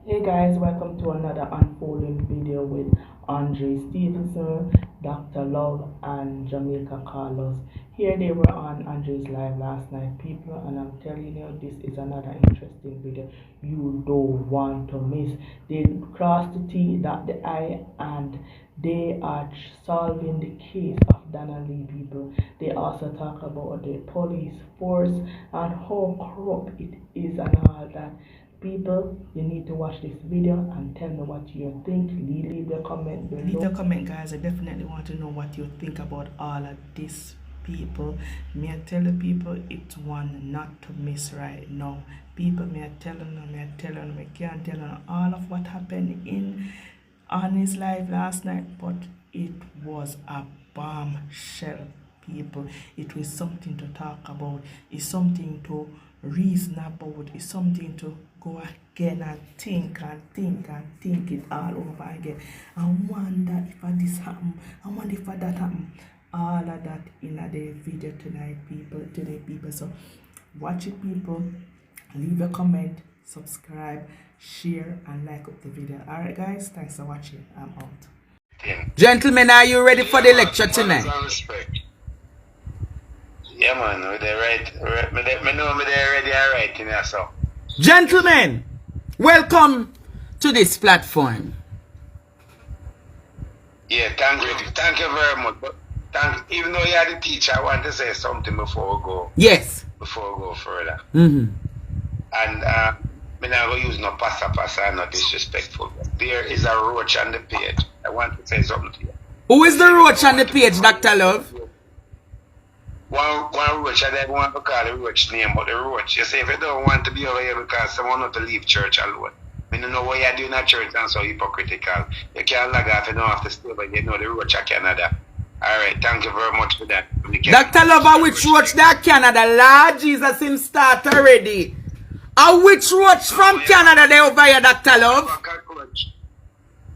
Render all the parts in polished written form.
Hey guys, welcome to another unfolding video with Andre Stevenson, Dr. Love and Jamaican Carlos. Here they were on Andre's live last night, people, and I'm telling you, this is another interesting video you don't want to miss. They crossed the T, dot the I, and they are solving the case of Donnalee, people. They also talk about the police force and how corrupt it is and all that. People, you need to watch this video and tell me what you think. Leave your comment below. Leave your comment, guys. I definitely want to know what you think about all of this, people. May I tell the people it's one not to miss right now. People, may I tell them, I can't tell them all of what happened on his live last night, but it was a bombshell, people. It was something to talk about. It's something to reason about. It's something to go again and think it all over again. I wonder if this happen. I wonder if that happen. All of that in the video tonight, people. So watch it, people. Leave a comment, subscribe, share, and like up the video. Alright guys, thanks for watching. I'm out. Gentlemen, are you ready for the lecture tonight? Yeah, man, they're right. Me know they're ready, alright, you know, so. Gentlemen, welcome to this platform. Yeah, thank you very much. But even though you're the teacher, I want to say something before we go. Yes. Before we go further. Mm-hmm. And I'm not going to use no passa, I'm not disrespectful. There is a roach on the page. I want to say something to you. Who is the roach on the page, Dr. Love? One roach, I don't want to call the roach name, but the roach. You say if you don't want to be over here because someone not to leave church alone. I don't know what you're doing at church and so hypocritical. You can't log off, you don't have to stay, but you know the roach of Canada. Alright, thank you very much for that. Dr. Love, which roach that Canada? Lord Jesus, him start already. Which roach from Canada they over here, Dr. Love?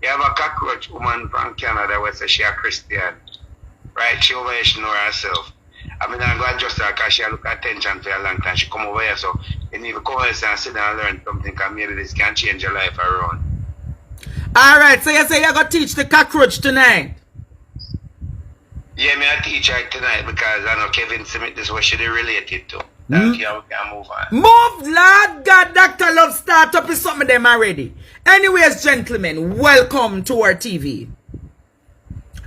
You have a cockroach woman from Canada who says she a Christian. Right, she over here, she know herself. I mean, I'm going to just her because she look attention for a long time. She come over here, so you need to come over here and sit down and learn something because maybe this can change your life around. Alright, so you say you're going to teach the cockroach tonight? Yeah, me I teach her tonight because I know Kevin Smith is what she related to. Thank you, we can move on. Move, Lord God, Dr. Love start up with some of them already. Anyways, gentlemen, welcome to our TV.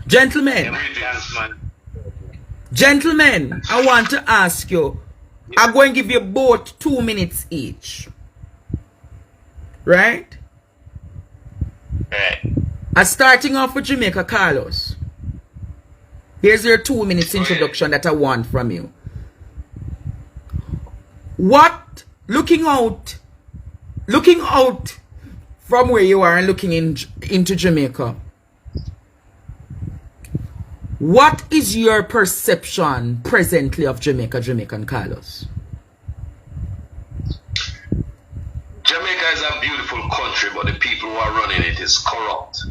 Gentlemen. Gentlemen, I want to ask you. I'm going to give you both 2 minutes each. Right? Right. I'm starting off with Jamaica Carlos. Here's your 2 minutes introduction that I want from you. What, looking out from where you are and looking into Jamaica, what is your perception presently of Jamaican Carlos? Jamaica is a beautiful country, but the people who are running it is corrupt.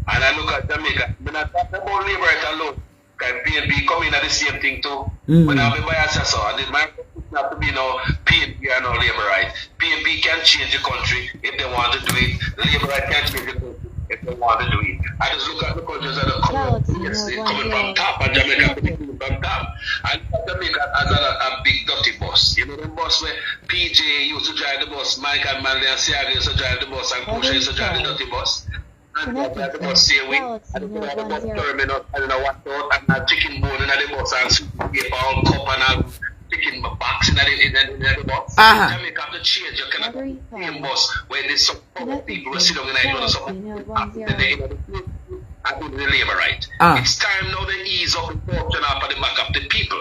And I look at Jamaica, when I talk about labor right alone, can PNB come in at the same thing too? When I be by so I did my not to be no PNB and no labor right. PNB can change the country if they want to do it. The labor right can change the country if they want to do it. I just look at the countries that are coming from top, and Jamaica coming from top. And Jamaica as a big dirty bus. You know the bus where PJ used to drive the bus, Mike and Manley and Siaga used to drive the bus, and Kusha used to drive the dirty bus. And the bus say we, and the bus terminal, and the water out, and a chicken bone in the bus, and soup paper, all cup, and a chicken box in the bus. Jamaica have to change. You cannot be a bus where there's some people who sit down and I do something. I do the labor right. It's time now to ease up the corruption up at the back of the people.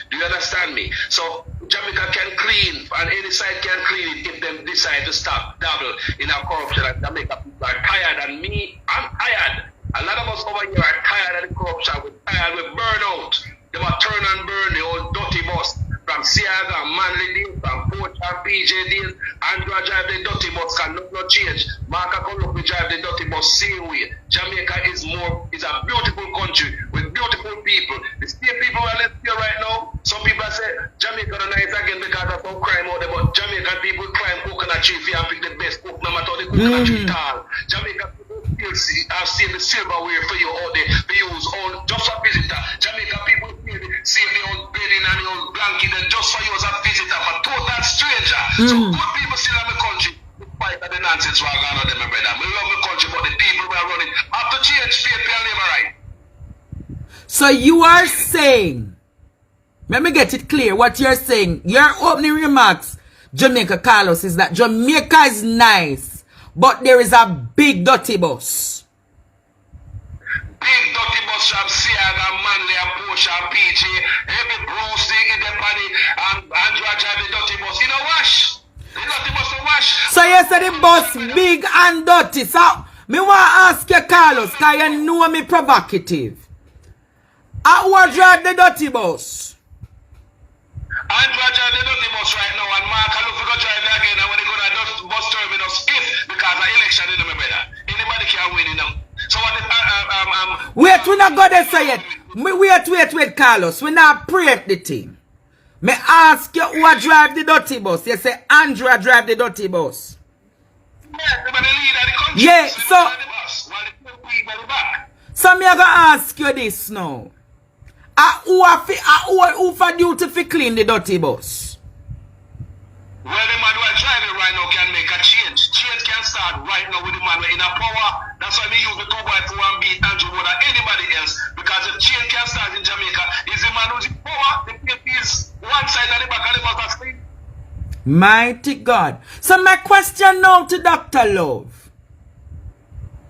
Do you understand me? So Jamaica can clean, and any side can clean it if they decide to stop dabble in our corruption. And Jamaica people are tired, and me, I'm tired. A lot of us over here are tired of the corruption. We're tired, we're burned out. They were turn and burn the old dirty bus from Siaga, Manley Deal, from Port and PJ Deal. Andrew drive the dirty bus, can no change. Mark Akolopi drive the dirty bus same way. Jamaica is a beautiful country with beautiful people. The state people are left here right now, some people say Jamaica are nice again because of some crime out there, but Jamaican people climb coconut tree for and pick the best cook, no matter the coconut tree tall. Jamaican people still have seen the silverware for you out there, for use all just a visitor. Jamaican people save the old bedding and the old blanket just for you as a visitor, for total stranger. So good people still in the country. Fight the nonsense we're going on them, my brother. We love the country, but the people we are running have to change faith and labor right. So you are saying, let me get it clear, what you're saying, your opening remarks, Jamaica Carlos, is that Jamaica is nice, but there is a big dirty bus. Big dirty bus from Siaga, Manley, Porsche, PJ, every Bruce, in the body, and Andrew drive the dirty bus. You know, wash. The dirty bus to wash. So you say the bus big and dirty. So, me want to ask you, Carlos, because you know me provocative. I will drive the dirty bus. Andrew drive the dirty bus right now, and Mark, I look for go drive it again, and when they go to the bus terminal, skip, because the election is my brother. Anybody can win it now. So what if, wait, we not go there say yet. Wait, Carlos. We not preempt the team. Me ask you who drive the dirty bus. You say Andrew drive the dirty bus. Yeah, so me I gonna ask you this now. Who for duty to clean the dirty bus? Well, the man who are driving right now can make a change. Change can start right now with the man in a power. That's why we use the 2x4 and beat Andrew more than anybody else. Because if change can start in Jamaica, is the man who's in power. The PFP is one side and the back and the bus are clean. Mighty God. So my question now to Dr. Love.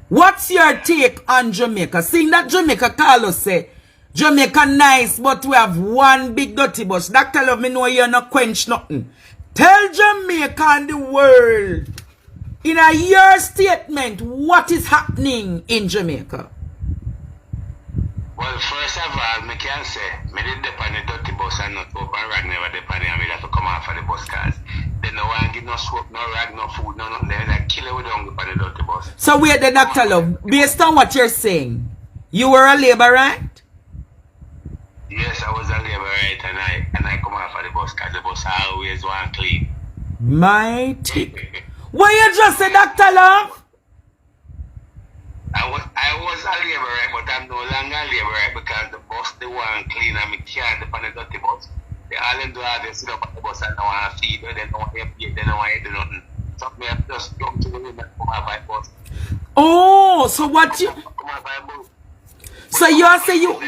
What's your take on Jamaica? Seeing that Jamaica Carlos say, Jamaica nice, but we have one big dirty bus. Dr. Love, me know you're not quench nothing. Tell Jamaica and the world, in a year statement, what is happening in Jamaica? Well, first of all, I can say, I didn't depend on the dirty bus and not open rag, never depend on me to come off of the bus cars. Then no one give no soap, no rag, no food, no nothing. They like kill it with on the dirty bus. So wait, the Dr. Love, based on what you're saying, you were a laborant? Yes, I was a laborant and I come off of the bus because the bus always want clean. Mighty. Why you just say Dr. Love? I was a laborant, but I'm no longer a laborant because the bus they want clean and me can't depend on the dirty bus. They all them do all they sit up on the bus and don't want to feed, they don't want to pay, they don't want to do nothing. So me have just jump to the window and come off of the bus. Oh, so what you... Come off of the bus. So you are saying you...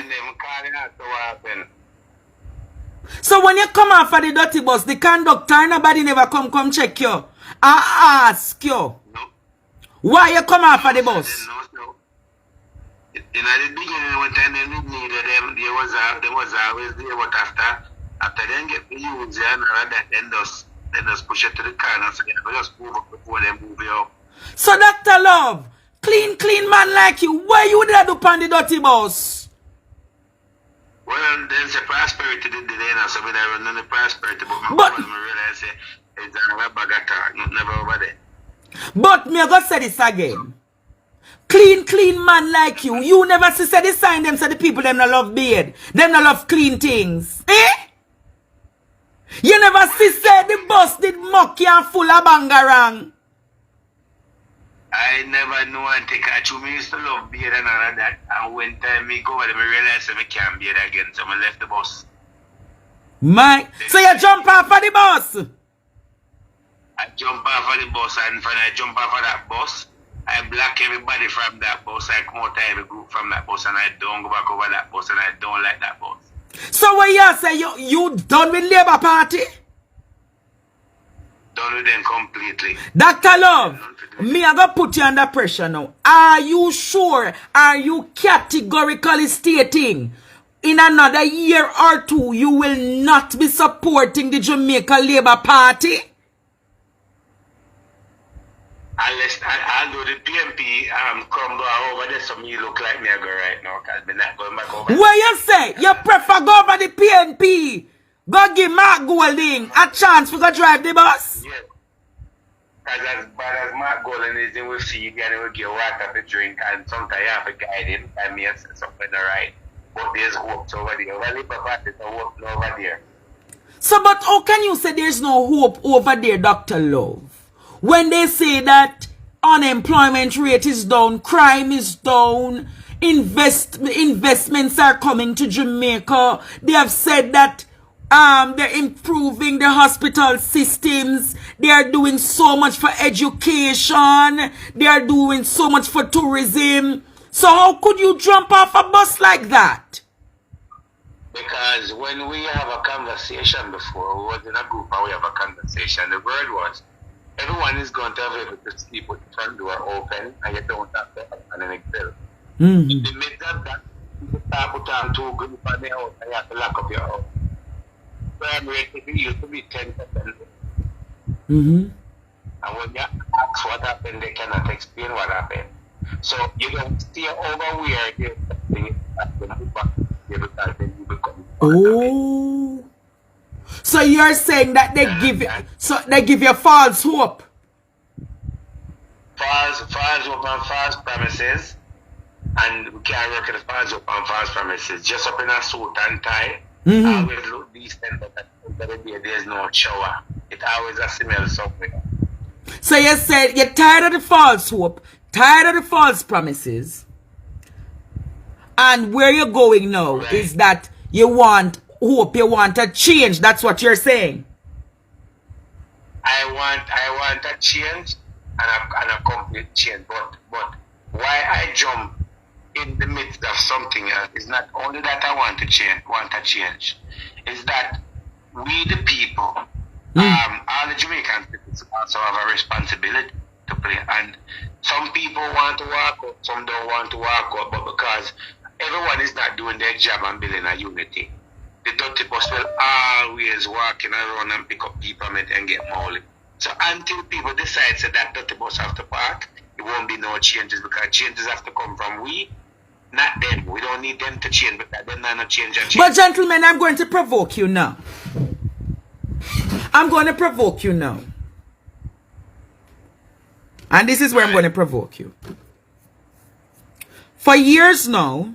So when you come off of the dirty bus, the conductor, nobody never come check you. I ask you. No. Why you come off of the bus? No. In the beginning, when time they needed them, there was always there, but after them get the use and then just push it to the corner, so they just move up before they move you up. So Dr. Love, clean man like you, why you did do on the dirty bus? Well, there's a prosperity did there, so we don't run on the prosperity, but I realize it's a bag of talk, never over there. But me go say this again. Clean man like you, you never see say the sign them say the people them not love beard, them not love clean things. Eh? You never see say the bus did mucky and full of bangarang. I never know and take a true. Me used to love beard and all of that. And when time me go, I realized I can't beard again, so I left the bus. So you jump off of the bus? I jump off of the bus, and when I jump off of that bus, I block everybody from that bus. I come out of every group from that bus, and I don't go back over that bus, and I don't like that bus. So what you say, you done with Labour Party? Done with them completely. Dr. Love, me I gonna put you under pressure now. Are you sure? Are you categorically stating in another year or two you will not be supporting the Jamaica Labour Party? Unless I'll do the PMP come over there, so me look like me I go right now, because I'm not going back over. What you say? You prefer go over the PNP? Go give Mark Golding a chance for go drive the bus? Yeah. Because as bad as Mark Golding is, he will see you and he will give water to drink, and sometimes you have to guide him and me say something right. But there's hope over there. Well, if I is hope over there. So, but how can you say there's no hope over there, Dr. Love? When they say that unemployment rate is down, crime is down, investments are coming to Jamaica. They have said that they're improving the hospital systems. They are doing so much for education. They are doing so much for tourism. So how could you jump off a bus like that? Because when we have a conversation before, we was in a group and we have a conversation, the word was, everyone is going to have able to sleep with the front door open and you don't have to open an Excel. In the midst of that, you start put on 2 groups on the house and you have to lock up your house. Crime rate used to be 10%. And when you ask what happened, they cannot explain what happened. So you don't stay over where there's something happening because then you become oh. So you're saying that they give you false hope. False hope and false promises. And we can't work at false hope and false promises. Just up in a suit and tie. Always look decent, but there's no shower. It always a smell somewhere. So you said you're tired of the false hope, tired of the false promises, and where you're going now is that you want hope, you want a change. That's what you're saying. I want a change and a complete change. But why I jump in the midst of something else is not only that I want a change, is that we the people, all the Jamaican people also have a responsibility to play. And some people want to walk out, some don't want to walk out, but because everyone is not doing their job and building a unity, the dirty bus will always walking around and pick up people and get mauled. So until people decide that dirty bus have to park, it won't be no changes, because changes have to come from we, not them. We don't need them to change, because they're not change. But gentlemen, I'm going to provoke you now. I'm going to provoke you now. And this is where I'm going to provoke you. For years now,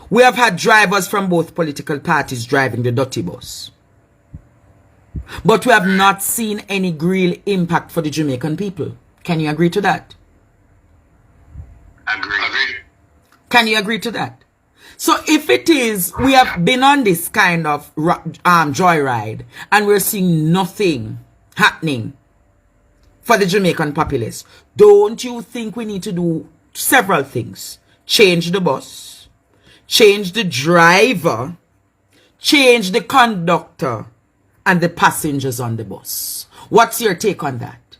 we have had drivers from both political parties driving the dirty bus. But we have not seen any real impact for the Jamaican people. Can you agree to that? Agree. Can you agree to that? So if it is, we have been on this kind of joyride and we're seeing nothing happening for the Jamaican populace, don't you think we need to do several things? Change the bus, change the driver, change the conductor and the passengers on the bus. What's your take on that?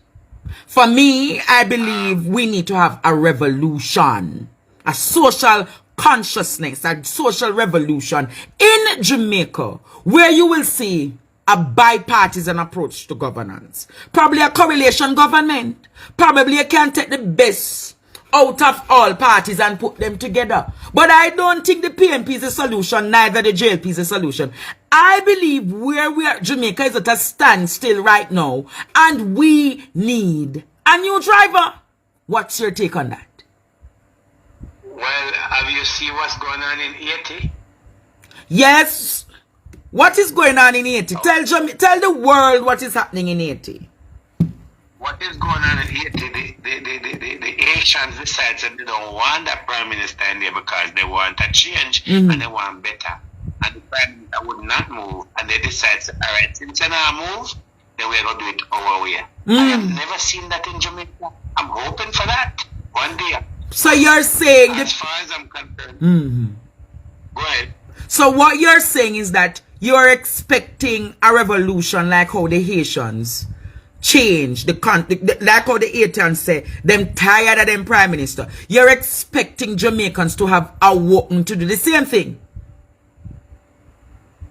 For me, I believe we need to have a revolution, a social consciousness, a social revolution in Jamaica, where you will see a bipartisan approach to governance. Probably a coalition government. Probably you can take the best out of all parties and put them together. But I don't think the PNP is a solution, neither the JLP is a solution. I believe where we are, Jamaica is at a standstill right now, and we need a new driver. What's your take on that? Well, have you seen what's going on in Haiti? Yes. What is going on in Haiti? Tell the world what is happening in Haiti. What is going on in Haiti? The Haitians decide that they don't want that prime minister in there because they want a change and they want better. And the prime minister would not move, and they decide, all right, since they not move, then we're going to do it our way. I have never seen that in Jamaica. I'm hoping for that one day. So you're saying as far as I'm concerned. Go ahead. So what you're saying is that you're expecting a revolution like how the Haitians change like how the Haitians say them tired of them prime minister. You're expecting Jamaicans to have awoken to do the same thing.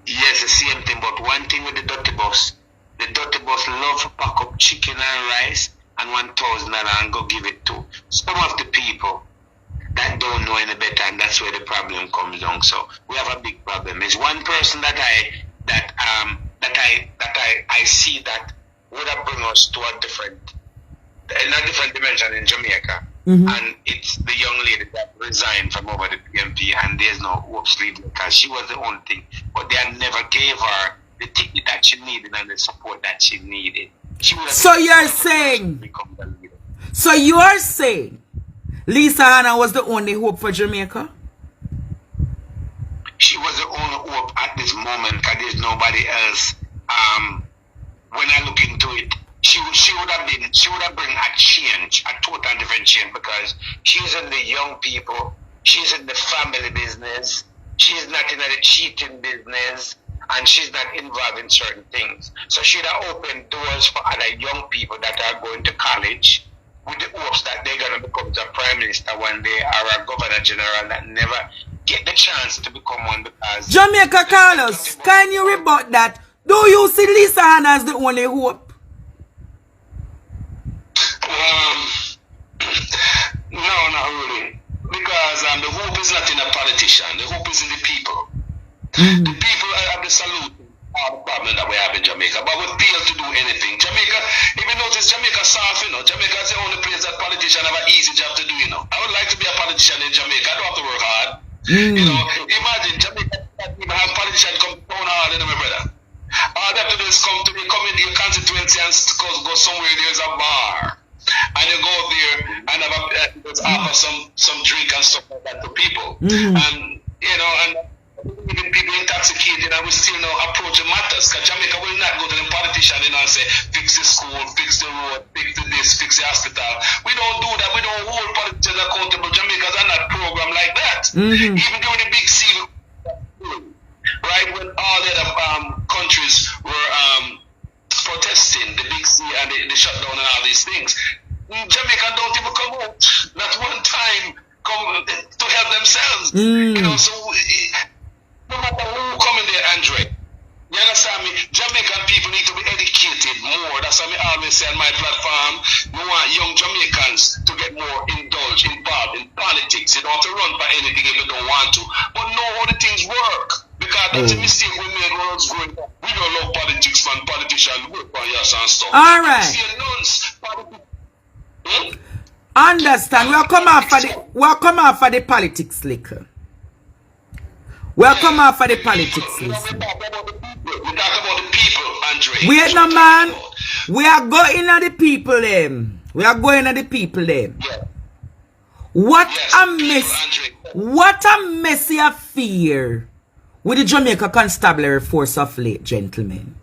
Yes, the same thing, but one thing with the dirty bus love to pack up chicken and rice and $1,000 and go give it to some of the people that don't know any better, and that's where the problem comes along. So we have a big problem. It's one person that I see that would have bring us to a different dimension in Jamaica. And it's the young lady that resigned from over the PMP, and there's no hope sleep because she was the only thing. But they never gave her the ticket that she needed and the support that she needed. So you're saying Lisa Hanna was the only hope for Jamaica? She was the only hope at this moment because there's nobody else. When I look into it, she would have bring a change, a total different change, because she's in the young people, she's in the family business, she's not in the cheating business, and she's not involved in certain things. So she'd have opened doors for other young people that are going to college with the hopes that they're going to become the prime minister one day or a governor general that never get the chance to become one because... Jamaica Carlos, can you rebut that? Do you see Lisa Hanna as the only hope? No, not really. Because the hope is not in a politician. The hope is in the people. The people are the solution to all the problem that we have in Jamaica. But we fail to do anything. Jamaica, if you notice, Jamaica soft, Jamaica is the only place that politicians have an easy job to do, I would like to be a politician in Jamaica. I don't have to work hard. Imagine Jamaica doesn't even have politicians come to town hall, my brother. All they have to do is come in your constituency and go somewhere there's a bar. And you go there and offer some drink and stuff like that to people. And and even people intoxicated and we still know approach matters. Because Jamaica will not go to the politician and say, fix the school, fix the road, fix this, fix the hospital. We don't do that. We don't hold politicians accountable. Jamaicans are not programmed like that. Even during the big C, right, when all the other countries were protesting, the big C and the shutdown and all these things, Jamaica don't even come out, not one time, come to help themselves. So no matter who come in there, Andre, you understand me? Jamaican people need to be educated more. That's what I always say on my platform. We want young Jamaicans to get more involved in politics. You don't have to run for anything if you don't want to, but know how the things work. Because that's a mistake we made when I was growing up. We don't love politics, man. Politicians work for us and stuff. All right. Understand? We'll come out for the politics, liquor. We'll come out for the politics, listen. We talk about the people, Andre. Wait no man. We are going at the people them. We are going at the people them. Yeah. What a messy affair with the Jamaica Constabulary Force of late, gentlemen.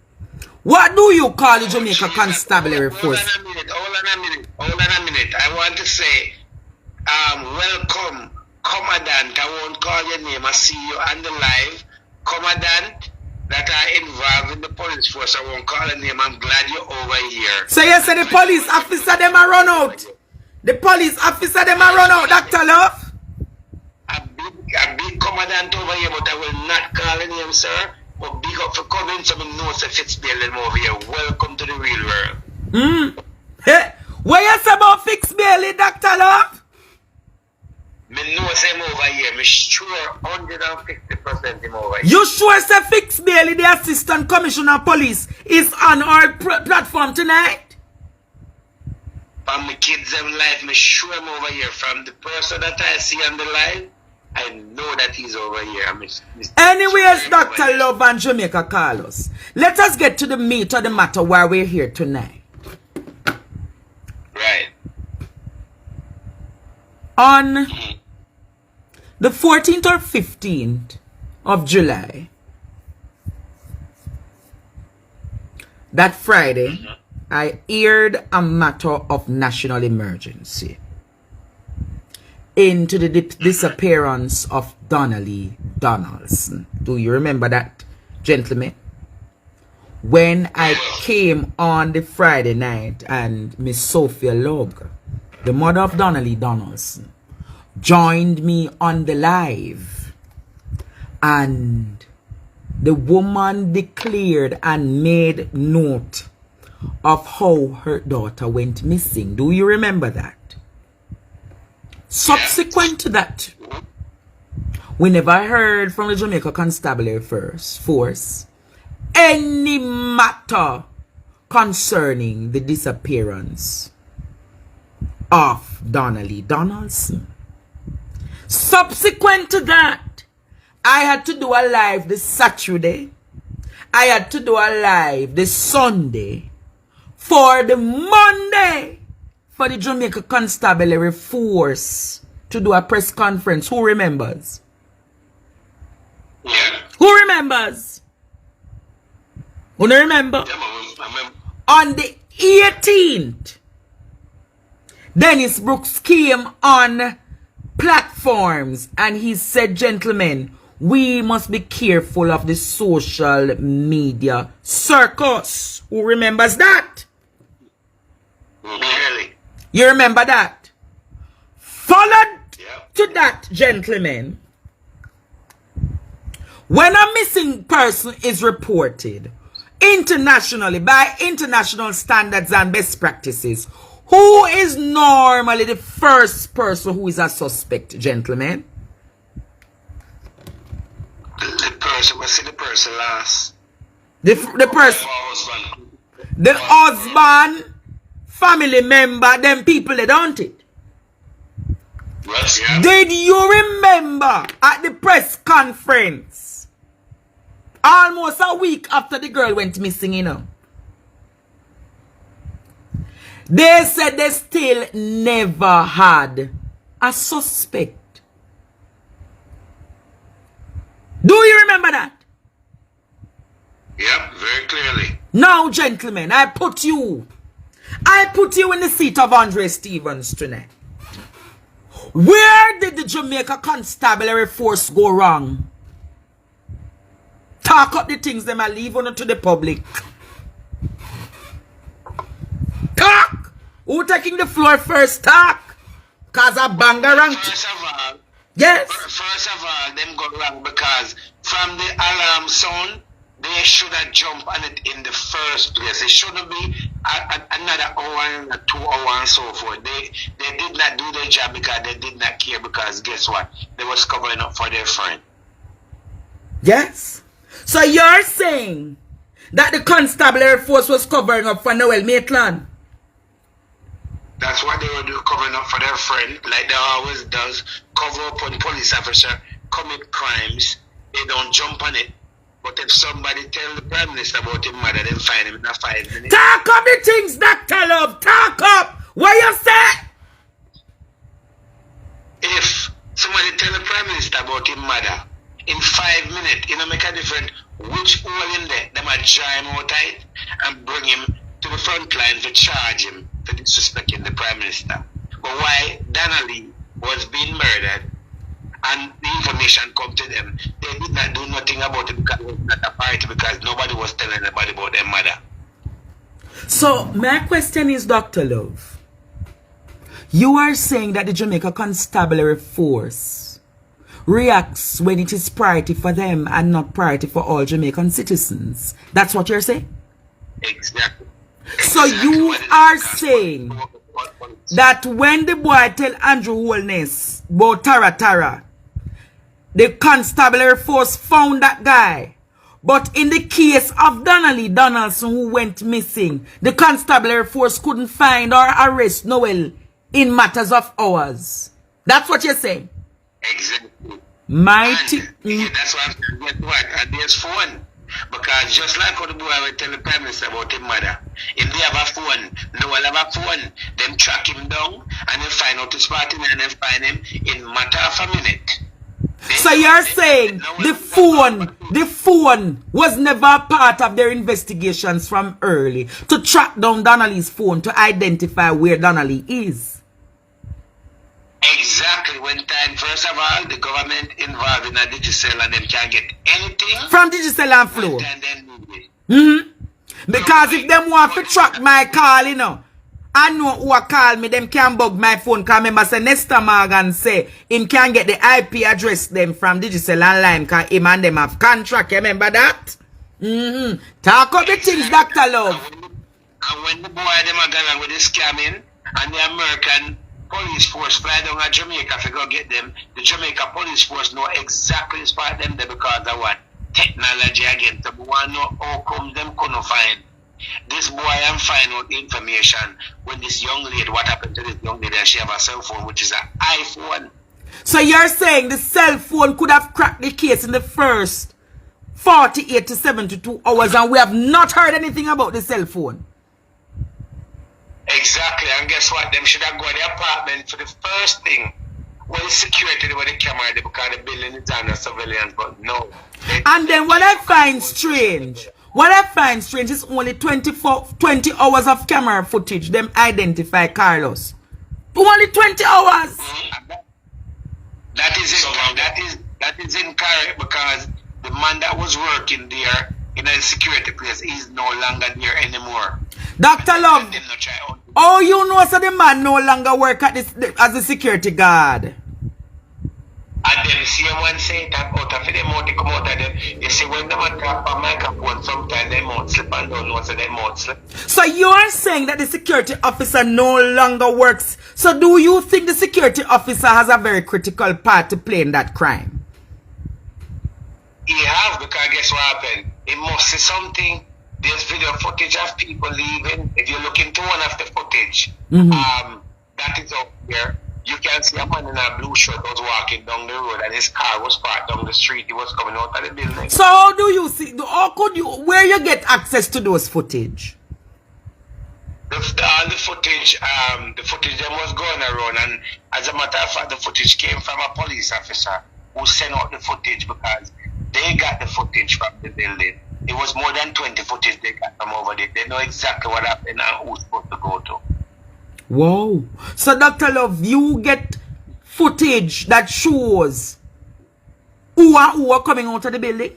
What do you call the Jamaica Constabulary Force? Hold on a minute. I want to say, welcome, Commandant. I won't call your name. I see you on the live. Commandant that are involved in the police force. I won't call your name. I'm glad you're over here. So you say the police officer them are run out. The police officer them are run out, Dr. Love. A big commandant over here, but I will not call your name, sir. But big up for coming, so I know if it's building over here. Welcome to the real world. Hey, what you say about Fix Bailey, Dr. Love? Me know him over here. Me sure 150% him over here. You sure say Fix Bailey, the Assistant Commissioner of Police, is on our platform tonight? From my kids' life, me sure him over here. From the person that I see on the live, I know that he's over here. Anyways, Dr. Love and Jamaica Carlos, let us get to the meat of the matter why we're here tonight. Right. On the 14th or 15th of July, that Friday, I aired a matter of national emergency into the disappearance of Donnalee Donaldson. Do you remember that, gentlemen? When I came on the Friday night and Miss Sophia Log, the mother of Donnalee Donaldson, joined me on the live, and the woman declared and made note of how her daughter went missing. Do you remember that? Subsequent to that, we never heard from the Jamaica Constabulary Force any matter concerning the disappearance of Donnalee Donaldson. Subsequent to that, I had to do a live this Saturday, I had to do a live this Sunday for the Monday for the Jamaica Constabulary Force to do a press conference. Who remembers? Yeah. Who remembers? Who don't remember? Yeah, I remember. On the 18th, Dennis Brooks came on platforms and he said, gentlemen, we must be careful of the social media circus. Who remembers that? Really? You remember that? Followed Yeah. to that, gentlemen, when a missing person is reported internationally by international standards and best practices, who is normally the first person who is a suspect, gentlemen? The person, we see the person last. The person, Husband. the husband, family member, them people they don't it. Yes, yeah. Did you remember at the press conference, almost a week after the girl went missing, you know? They said they still never had a suspect. Do you remember that? Yep, very clearly. Now, gentlemen, I put you in the seat of Andre Stevens tonight. Where did the Jamaica Constabulary Force go wrong? Talk up the things them I leave on to the public. Talk! Who taking the floor first? Talk! Cause a banger rank. First of all, Yes. them got wrong because from the alarm sound, they should have jumped on it in the first place. It shouldn't be another hour and 2 hours and so forth. They did not do their job because they did not care, because guess what? They was covering up for their friend. Yes. So you're saying that the Constabulary Force was covering up for Noel Maitland? That's what they were doing, covering up for their friend, like they always does. Cover up on police officer commit crimes. They don't jump on it. But if somebody tell the Prime Minister about his mother, then find him in 5 minutes. Talk up the things, Dr. Love. Talk up. What you say? If somebody tell the Prime Minister about his mother, in 5 minutes, it don't make a difference which hole in there, they might dry him out tight and bring him to the front line to charge him for disrespecting the Prime Minister. But why Donnalee was being murdered and the information come to them, they did not do nothing about it because it was not a party, because nobody was telling anybody about their mother. So my question is, Dr. Love, you are saying that the Jamaica Constabulary Force reacts when it is priority for them and not priority for all Jamaican citizens. That's what you're saying? Exactly. So you are saying that when the boy tell Andrew Holness about Tara, the Constabulary Force found that guy. But in the case of Donnalee Donaldson, who went missing, the Constabulary Force couldn't find or arrest Noel in matters of hours. That's what you're saying? Exactly. Mighty. Yeah, that's why I'm saying, guess what? And there's phone. Because just like how the boy will tell the Prime Minister about his mother, if they have a phone, Noel have a phone, them track him down and then find out his party and then find him in matter of a minute. So you're saying the phone was never a part of their investigations from early to track down Donnalee's phone to identify where Donnalee is? Exactly. When time, first of all, the government involved in a Digicel and them can't get anything from Digicel and Flow. And then Because if them want to track my call, you know, I know who call me, them can bug my phone. Because remember, say Nestor Morgan say him can get the IP address them from Digicel and Lime, because him and them have contract. You remember that? Talk up the things, Dr. Love. And when the boy them are going with the scamming and the American police force fly down to Jamaica to go get them, the Jamaica police force know exactly spot them there because of what? Technology again. So we want to know how come them couldn't find this boy and find out the information when this young lady, what happened to this young lady, and she have a cell phone which is an iPhone. So you're saying the cell phone could have cracked the case in the first 48 to 72 hours and we have not heard anything about the cell phone. Exactly, and guess what? Them should have gone to the apartment for the first thing. Well, the security with the camera because the building is under surveillance, but no. And then what I find strange is only 20 hours of camera footage them identify Carlos. Only 20 hours. That is incorrect because the man that was working there in a security place is no longer there anymore. Dr. Love, oh, you know so the man no longer work at this as a security guard. And then see one say that out of them out, they come out of them. You see when them talk on microphone, sometimes they mouth slip and don't know so they mouth slip. So you are saying that the security officer no longer works. So do you think the security officer has a very critical part to play in that crime? He has, because guess what happened? It must see something. There's video footage of people leaving. If you look into one of the footage, that is up there. You can see a man in a blue shirt was walking down the road and his car was parked down the street. He was coming out of the building. So how do you see, where you get access to those footage? The footage them was going around, and as a matter of fact, the footage came from a police officer who sent out the footage because they got the footage from the building. It was more than 20 footage they got from over there. They know exactly what happened and who's supposed to go to. Wow. So Dr. Love, you get footage that shows who are coming out of the building?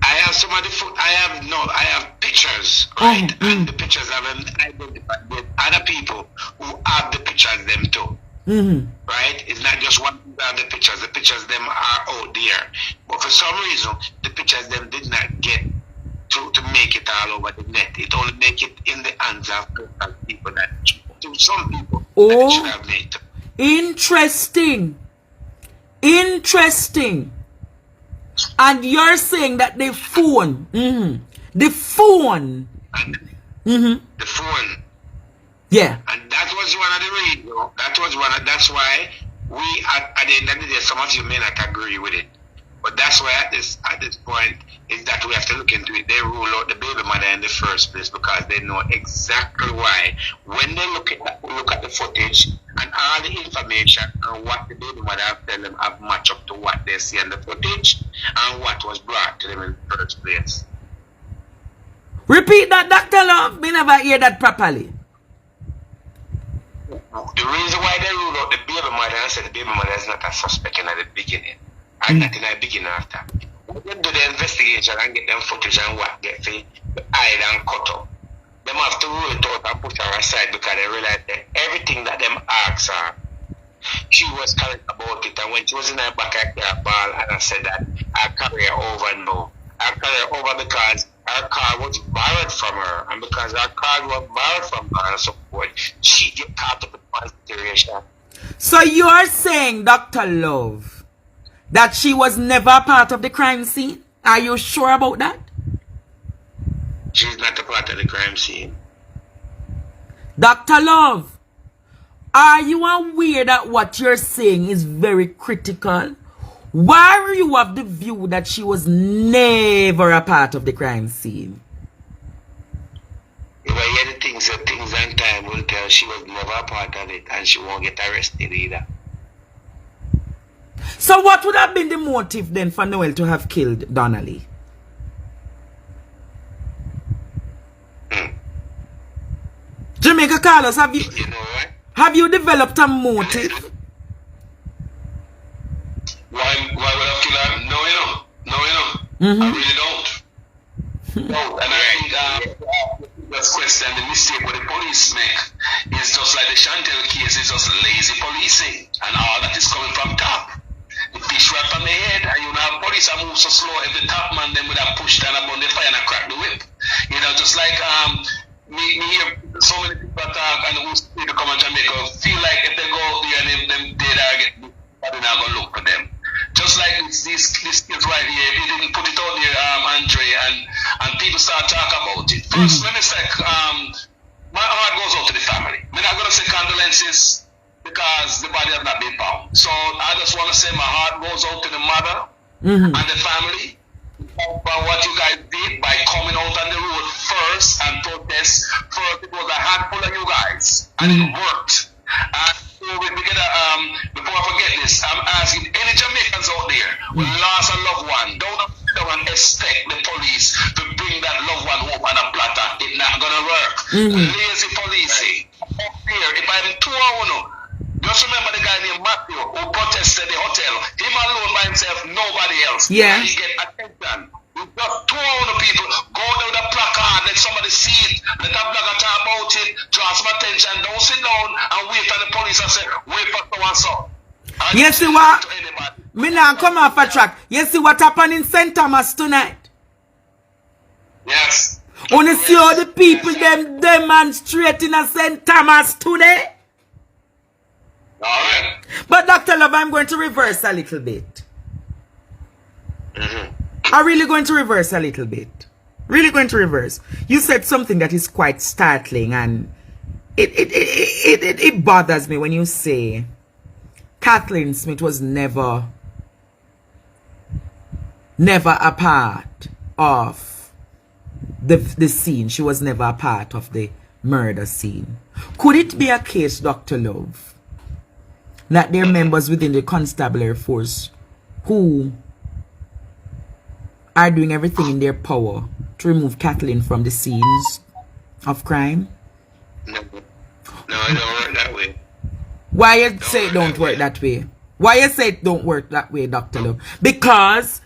I have some of the I have pictures, right? And the pictures have identified with other people who have the pictures them too. Right? It's not just one who have the pictures them are out there. But for some reason, the pictures them did not get to make it all over the net. It only make it in the hands of people that to some people that it should have made. Interesting. And you're saying that the phone, the phone, yeah. And that was one of the reasons. That's why we at the end of the day, some of you may not agree with it. But that's why at this point is that we have to look into it. They rule out the baby mother in the first place because they know exactly why. When they look at the footage and all the information and what the baby mother have tell them have match up to what they see in the footage and what was brought to them in the first place. Repeat that, Dr. Love. We never hear that properly. The reason why they rule out the baby mother and said the baby mother is not a suspect in the beginning. And not in the beginning after. When they do the investigation and get them footage and what get the hide and cut up, them have to rule it out and put her aside because they realize that everything that them asked her, she was correct about it. And when she was in her back, I got a ball and I said that I'll carry her over now. I'll carry her over because her car was borrowed from her. And because her car was borrowed from her and so forth, she get caught up in consideration. So you are saying, Dr. Love, that she was never a part of the crime scene? Are you sure about that? She's not a part of the crime scene. Dr. Love, are you aware that what you're saying is very critical? Why are you of the view that she was never a part of the crime scene? If I hear the things and time will tell she was never a part of it and she won't get arrested either. So what would have been the motive then for Noel to have killed Donnalee? Jamaica Carlos, have you developed a motive? Why would I kill her? No, I really don't. No, and I think that's question the mistake what the police make is just like the Chantel case is just lazy policing and all that is coming from top. The fish right from the head, and you know, police are move so slow. If the top man them would have pushed down upon the fire and crack the whip, you know, just like me hear so many people talk and who speak to come to Jamaica feel like if they go there and them dead are get, they're not gonna look for them. Just like this kids right here, if you didn't put it out there, Andre, and people start talk about it. First, let me say, my heart goes out to the family. I'm not gonna say condolences, because the body has not been found. So I just want to say my heart goes out to the mother and the family for what you guys did by coming out on the road first and protest. First, it was a handful of you guys, and it worked. And so before I forget this, I'm asking any Jamaicans out there who lost a loved one, don't expect the police to bring that loved one home on a platter. It's not gonna work. Lazy police. Here, if I'm too old, just remember the guy named Matthew who protested the hotel. Him alone by himself, nobody else. Yeah. And he get attention. Just 200 people go down the placard, let somebody see it, let a blogger talk about it, draw some attention. Don't sit down and wait on the police and say, wait for so and so. You see what? Me now come off a track. You see what happened in St. Thomas tonight? Yes. Wanna see all the people them demonstrating at St. Thomas today? Alright. But Dr. Love, I'm going to reverse a little bit. I'm really going to reverse a little bit. Really going to reverse. You said something that is quite startling, and it bothers me when you say Kathleen Smith was never a part of the scene. She was never a part of the murder scene. Could it be a case, Dr. Love, that there are members within the constabulary force who are doing everything in their power to remove Kathleen from the scenes of crime? No, it don't work that way. Why you say it don't work that way? Why you say it don't work that way, Dr. Love? Because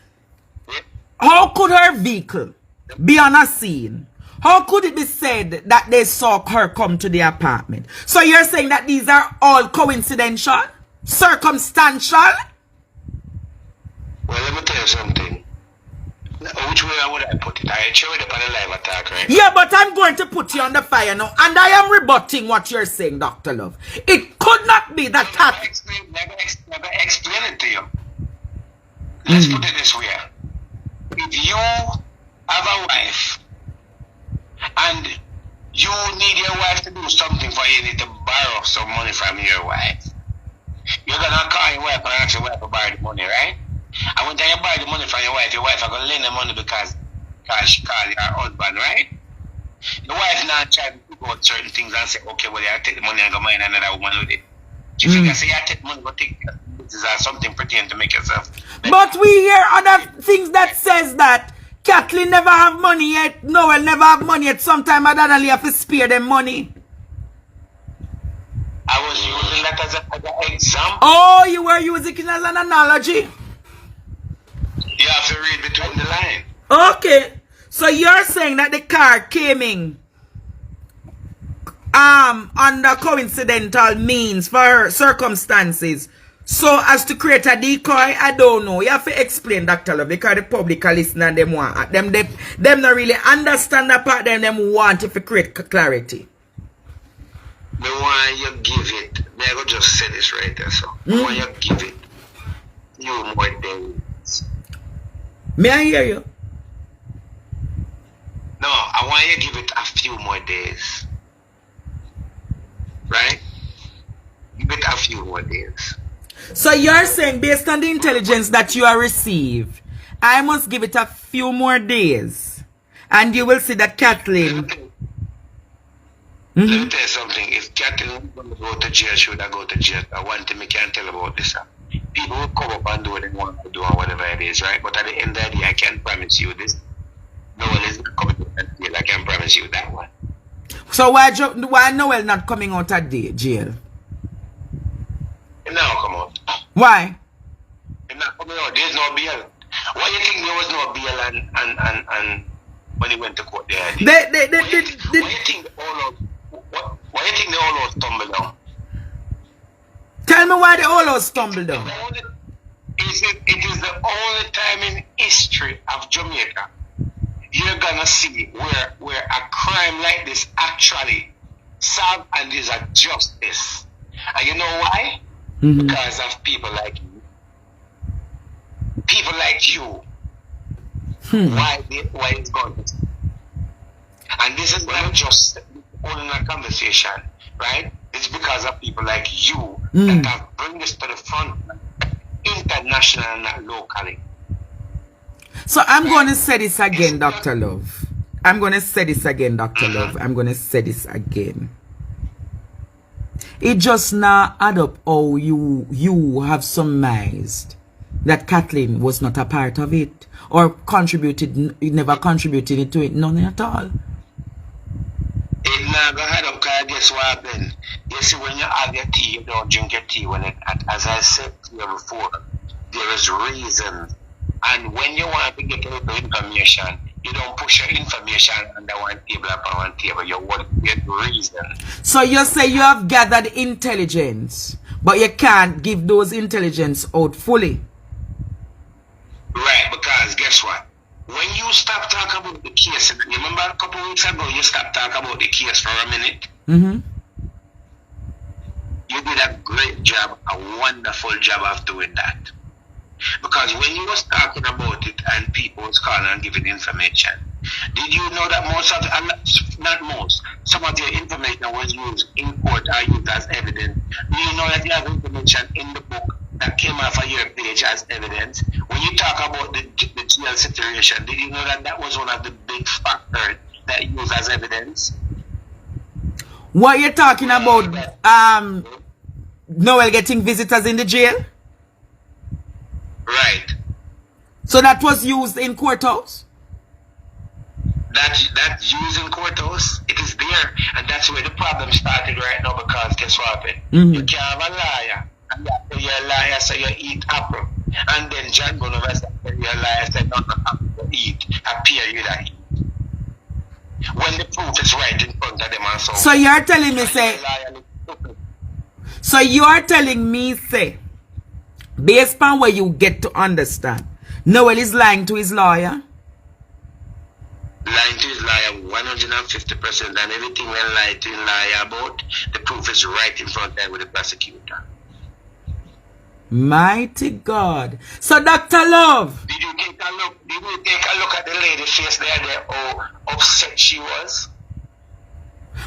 how could her vehicle be on a scene? How could it be said that they saw her come to the apartment? So you're saying that these are all coincidental? Circumstantial? Well, let me tell you something. Which way would I put it? I showed up on a live attack, right? Yeah, but I'm going to put you on the fire now, and I am rebutting what you're saying, Dr. Love. It could not be that Never explain it to you. Let's put it this way. If you have a wife and you need your wife to do something for you, need to borrow some money from your wife, you're gonna call your wife and ask your wife to borrow the money, right? And when you borrow the money from your wife is gonna lend the money because she called your husband, right? The wife now try to figure out certain things and say, okay, well, you take the money and go mine another woman with it. You figure, say, you take money, but take this is something pretend to make yourself. But we hear other things that says that Kathleen never have money yet, Noel never have money yet. Sometime I Donnalee have to spare them money. I was using that as an example. Oh, you were using it as an analogy? You have to read between the lines. Okay. So you're saying that the car came in under coincidental means for circumstances so as to create a decoy? I don't know. You have to explain, Dr. Love, because the public are listening, them want them not really understand that part, them want it to create clarity. The one you give it, I will just say this right there, so the one you give it, you more days. May I hear you? No, I want you to give it a few more days. Right? Give it a few more days. So you're saying, based on the intelligence that you have received, I must give it a few more days, and you will see that Kathleen. Let me tell you something. If Kathleen going to go to jail, should I go to jail? One thing I can't tell about this. People will come up and do what they want to do or whatever it is, right? But at the end of the day, I can't promise you this. Noel is not coming out of jail. I can promise you that one. So why Noel not coming out of jail? Him now come out. Why? Him not coming out. There's no bail. Why you think there was no bail and when he went to court there? Why you think they all stumbled down? Tell me why they all stumbled down. It is the only time in history of Jamaica you're gonna see where a crime like this actually solved and there's a justice. And you know why? Because of people like you. People like you. Why it's going to. And this is not just holding a conversation, right? It's because of people like you that have bring this to the front internationally and not locally. So I'm going to say this again, Dr. Love. I'm going to say this again, Dr. Love. I'm going to say this again. It just not add up how you have surmised that Kathleen was not a part of it or contributed, never contributed to it, none at all. It not gonna add up, because guess what happened? You see, when you have your tea, you don't drink your tea when it, as I said to you before, there is reasons. And when you want to get a little information, you don't push your information under one table upon one table. You want to get reason. So you say you have gathered intelligence, but you can't give those intelligence out fully. Right, because guess what? When you stop talking about the case, you remember a couple of weeks ago, you stopped talking about the case for a minute? Mm-hmm. You did a great job, a wonderful job of doing that. Because when you was talking about it and people was calling and giving information, did you know that most of the, not most, some of your information was used in court or used as evidence? Do you know that you have information in the book that came off of your page as evidence? When you talk about the jail situation, did you know that that was one of the big factors that you used as evidence? What you're talking about, Noel getting visitors in the jail? Right. So that was used in courthouse? That's used in courthouse. It is there. And that's where the problem started right now, because guess what happened? Mm-hmm. You can't have a liar. And after you're a liar, so you eat apple. And then John gonna rest after you're a liar, say no, not apple to eat. Appear you that eat. When the proof is right in front of them and so. So you're telling me, say. So you are telling me, say, based on where you get to understand, Noel is lying to his lawyer? Lying to his lawyer 150%, and everything we lie to his lawyer about, the proof is right in front of them with the prosecutor. Mighty God. So Dr. Love, Did you take a look at the lady's face there, how upset she was?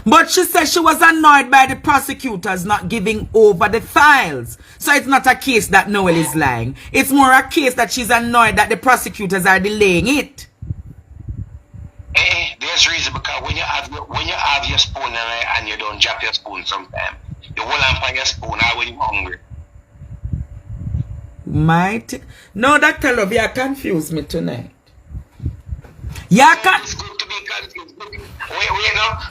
but she said she was annoyed by the prosecutors not giving over the files. So it's not a case that Noel is lying. It's more a case that she's annoyed that the prosecutors are delaying it. There's reason, because when you have your spoon and you don't drop your spoon sometimes, you hold on for your spoon or when you're hungry. Mighty. No, Dr. Love, you confused me tonight. It's good to be confused.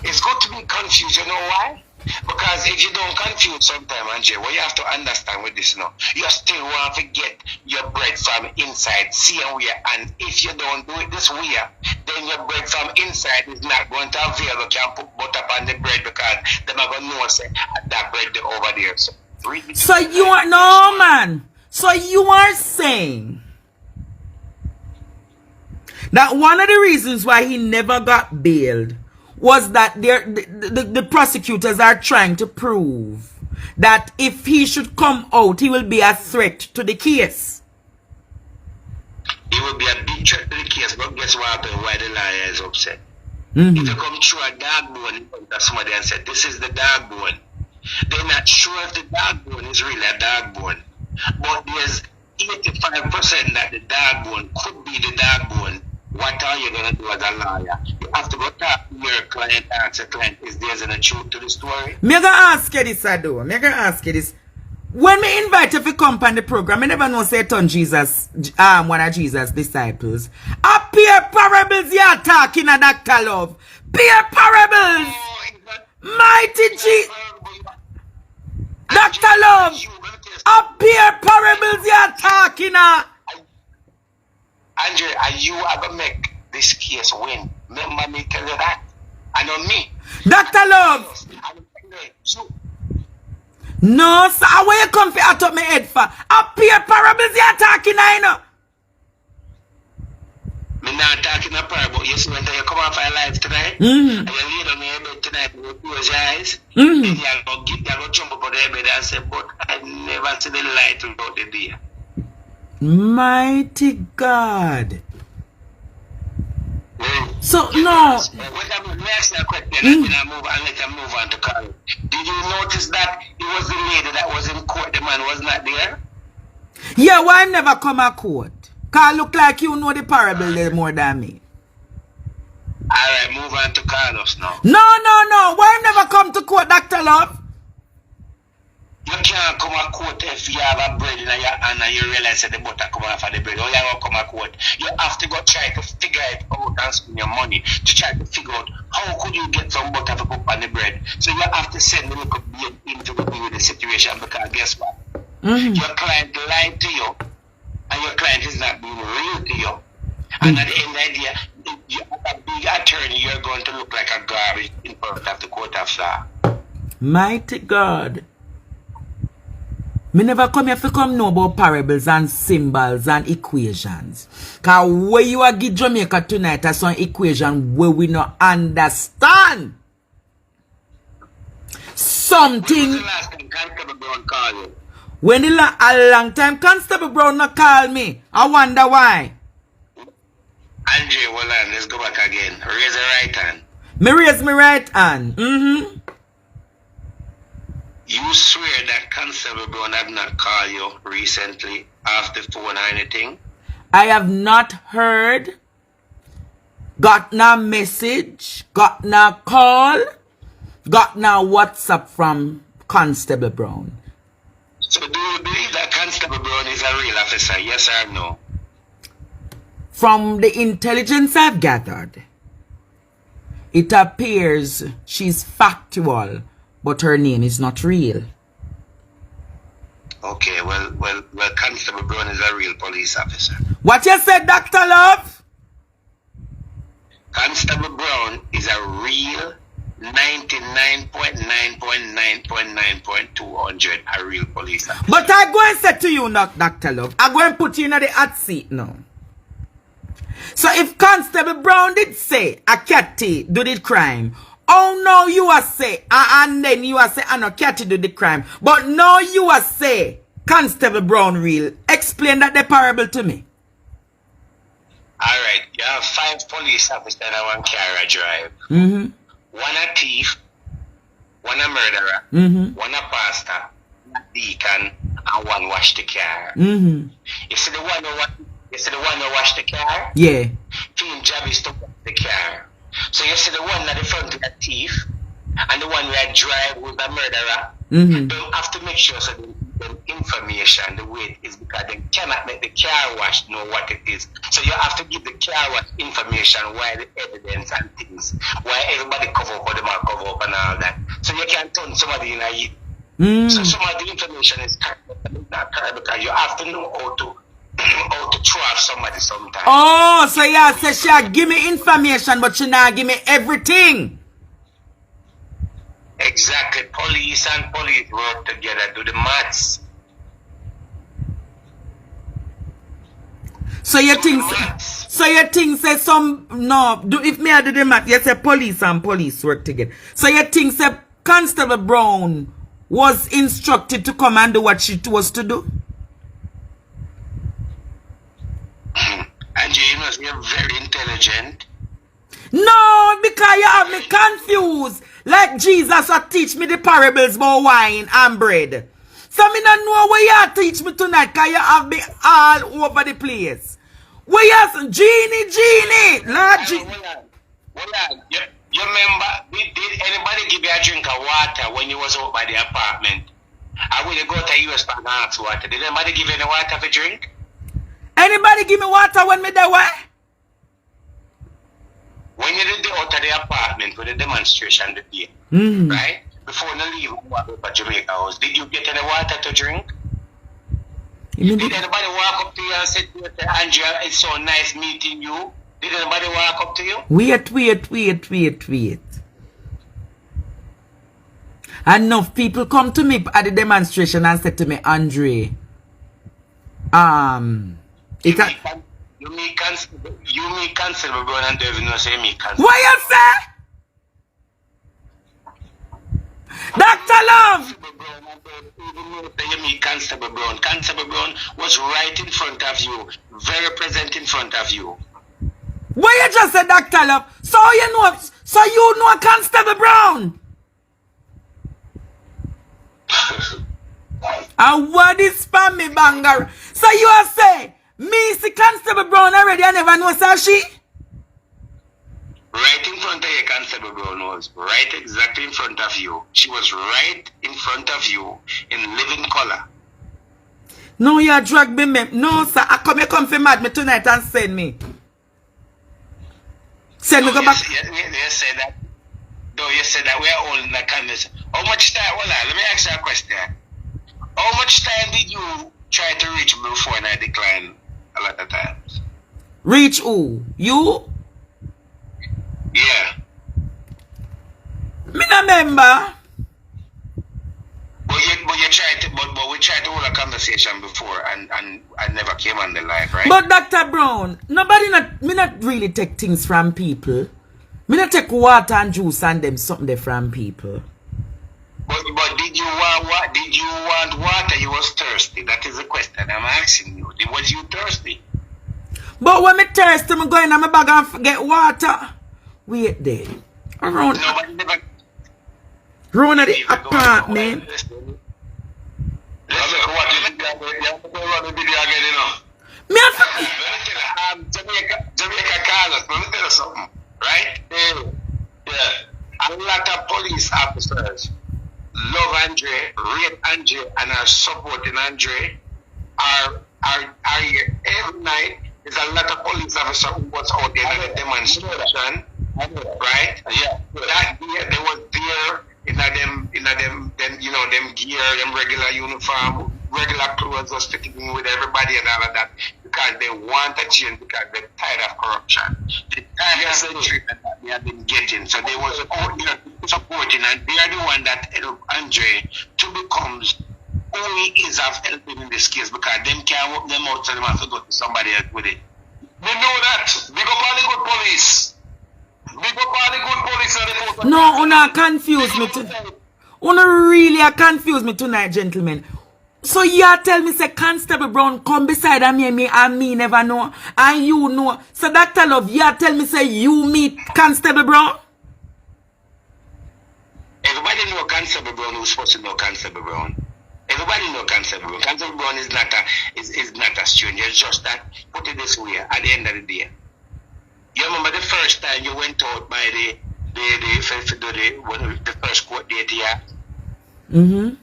It's good to be confused. You know why? Because if you don't confuse sometimes, Andre, what you have to understand with this, you still want to get your bread from inside, see where, and if you don't do it this way, then your bread from inside is not going to avail. You can put butter on the bread, because they're not going to know, say, that bread over there. So you are, no man. So you are saying that one of the reasons why he never got bailed was that the prosecutors are trying to prove that if he should come out, he will be a threat to the case. He will be a big threat to the case, but guess what happened? Why the liar is upset? Mm-hmm. If you come through a dog bone in front of somebody and say, this is the dog bone, they're not sure if the dog bone is really a dog bone. But there's 85% that the dog bone could be the dog bone. What are you going to do as a lawyer? You have to go talk to your client and ask your client, is there any truth to the story? Me gonna ask you this, I do. Me gonna ask you this. When me invite you to come on the program, I never know say turn Jesus, one of Jesus' disciples. Appear parables you are talking a Dr. Love. Peer parables. Mighty G. Dr. Love. Appear parables you are talking a. Andre, are you ever make this case win? Remember me tell you that? I know me. Dr. Love. No, sir. Where you come for out of my head for? Appear parables you are talking I know. Me not talking a parable. You see when you come off our life tonight, Mm-hmm. and you lay on your bed tonight and you close your eyes, Mm-hmm. then you go jump up on the bed and say, but I never see the light without the day. Mighty God. So no. Let me ask you a question and then let him move on to Carlos. Did you notice that it was the lady that was in court, the man was not there? Yeah, why never come a court? Cause look like you know the parable there more than me. Alright, move on to Carlos now. No. Why never come to court, Dr. Love? You can't come to court if you have a bread in your hand and you realize that the butter come off of the bread. Or you have to come to court. You have to go try to figure it out and spend your money to try to figure out how could you get some butter to put on the bread. So you have to send the little bit into the deal with the situation because guess what? Your client lied to you and your client is not being real to you. And at the end of the day, you have a big attorney, you're going to look like a garbage in front of the court of law. Mighty God. Me never come here to come know about parables and symbols and equations. Cause where you are give Jamaica tonight are some equation where we not understand. Something. When was the last time Constable Brown called you? When a long time Constable Brown not call me. I wonder why. Andre, hold on, let's go back again. Raise the right hand. Me raise my right hand. You swear that Constable Brown have not called you recently off the phone or anything? I have not heard, got no message, got no call, got no WhatsApp from Constable Brown. So do you believe that Constable Brown is a real officer, yes or no? From the intelligence I've gathered, it appears she's factual, but her name is not real. Okay, well, Constable Brown is a real police officer. What you said, Dr. Love? Constable Brown is a real 99.9.9.9.200 a real police officer. But I go and say to you, not Dr. Love, I go and put you in the hot seat now. So if Constable Brown did say a catty do the crime, oh no, you are say, and then you are say, I know catty do the crime, but no, you are say Constable Brown real. Explain that the parable to me. Alright, you have 5 police officers and 1 car drive. 1 a thief, 1 a murderer, 1 a pastor, 1 a deacon, and 1 wash the car. You see the one who wash the car? Yeah. His job is to wash the car. So you see the one at the front is a thief, and the one who drive who's a murderer. They have to make sure so the information, the weight is because they cannot make the car wash know what it is. So you have to give the car wash information, why the evidence and things, why everybody cover up or them are cover up and all that. So you can turn somebody in a heat. So some of the information is not correct because you have to know how to throw off somebody sometimes. Oh, so yeah, say she give me information, but she not give me everything. Exactly. Police and police work together, do the maths. So you think say some no do if me I do the math, you say police and police work together. So you think say Constable Brown was instructed to come and do what she was to do? And you must be very intelligent. No, because you have me confused. Like Jesus will teach me the parables about wine and bread. So me don't know where you teach me tonight, because you have me all over the place. Where you Genie, Lord Genie. Hold on. You remember, did anybody give you a drink of water when you was out by the apartment? I will go to US and ask water. Did anybody give you any water for drink? Anybody give me water when me there where? When you did the out of the apartment for the demonstration today, right? Before you leave for Jamaica House, did you get any water to drink? Did anybody walk up to you and say to you, Andrea, it's so nice meeting you? Did anybody walk up to you? Wait. Enough people come to me at the demonstration and say to me, Andre, you meet Constable Brown and don't even know say me Constable. What you say? Dr. Love! You meet Constable Brown. Constable Brown was right in front of you, very present in front of you. What you just said, Dr. Love? So you know Constable Brown? And what is for me, banger? So you are saying Me see Constable Brown already, I never know, sir, she. Right in front of you, Constable Brown was. Right exactly in front of you. She was right in front of you in living color. No, you drag me. No, sir. You come for mad me tonight and send me. Send me go back. You said that. No, you said that we are all in the conversation. How much time? Hold on, let me ask you a question. How much time did you try to reach me before and I declined a lot of times? Reach who? You? Yeah. Me no remember. But you tried to, but we tried to hold a conversation before and I never came on the live, right? But Dr. Brown, me not really take things from people. Me not take water and juice and them something there from people. But did you want what? Did you want water? You was thirsty. That is the question I'm asking you. Was you thirsty? But when me thirsty, me go in my bag and get water. Wait there. Around Nobody never. Around the apartment. Let's look what you run the video again, you know. Me Jamaica Carlos, let me tell you something, right? Yeah. A lot of police officers love Andre, rate Andre, and are supporting Andre. Are here every night. There's a lot of police officers who was out there in a demonstration, right? Yeah. That year they was there in them gear, them regular uniform, regular clothes, just fitting with everybody and all of that, because they want a change, because they're tired of corruption. They're tired of the treatment that they have been getting. So they was out there supporting, and they are the one that help Andre to become who he is of helping in this case, because them can't work them out, so they have to go to somebody else with it. We know that. Big up all the good police. Big up all the good police. No, una confuse me. Una really confuse me tonight, gentlemen. So you tell me, say Constable Brown come beside me and me never know, and you know. So Dr. Love, you tell me, say you meet Constable Brown? Everybody know Constable Brown who's supposed to know Constable Brown. Everybody know Constable Brown. Constable Brown is not a stranger. It's just that, put it this way, at the end of the day. You remember the first time you went out by the first court date here? Mm-hmm.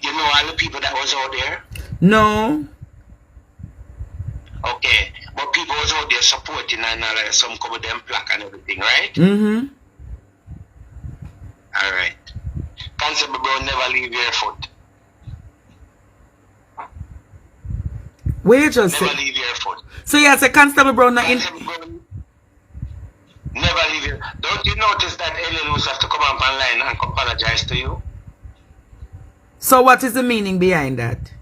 You know all the people that was out there? No. Okay. But people was out there supporting and all that, some cover them plaque and everything, right? Mm-hmm. Alright. Constable Brown never leave your foot. Wait just never leave your foot. So you say Constable Brown not in. Brown never leave your. Don't you notice that Ellen will have to come up online and apologize to you? So what is the meaning behind that?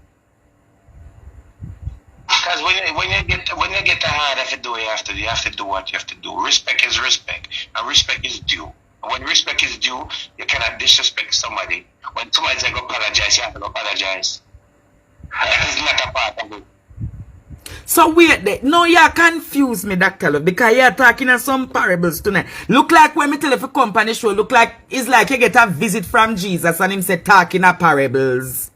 Because when you get a hard to do, you have to do what you have to do. Respect is respect, and respect is due. When respect is due, you cannot disrespect somebody. When somebody says go apologize, you have to go apologize. That is not a part of it. So wait there. No, you confuse me, Dr. Love, because you're talking of some parables tonight. Look like when me tell you for company show, look like it's like you get a visit from Jesus and him say talking of parables.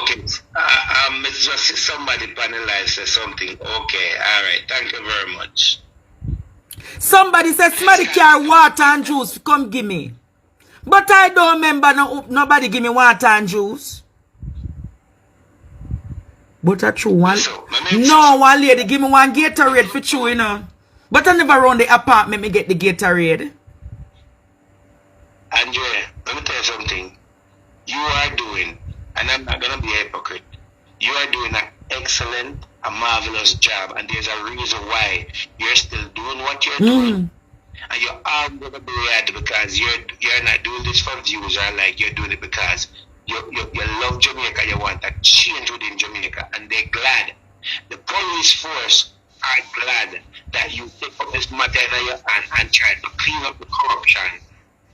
Okay. It's just somebody panelized say something. Okay, alright. Thank you very much. Somebody says somebody carry water and juice come give me. But I don't remember nobody give me water and juice. But a true one. No, one lady give me one Gatorade for true, you know. But I never run the apartment me get the Gatorade. Andre, let me tell you something. You are doing, and I'm not gonna be a hypocrite, you are doing an excellent, a marvelous job, and there's a reason why you're still doing what you're doing. And you're all gonna be red because you're not doing this for views, or like you're doing it because you love Jamaica, you want a change within Jamaica, and they're glad. The police force are glad that you take up this matter in your hand and try to clean up the corruption,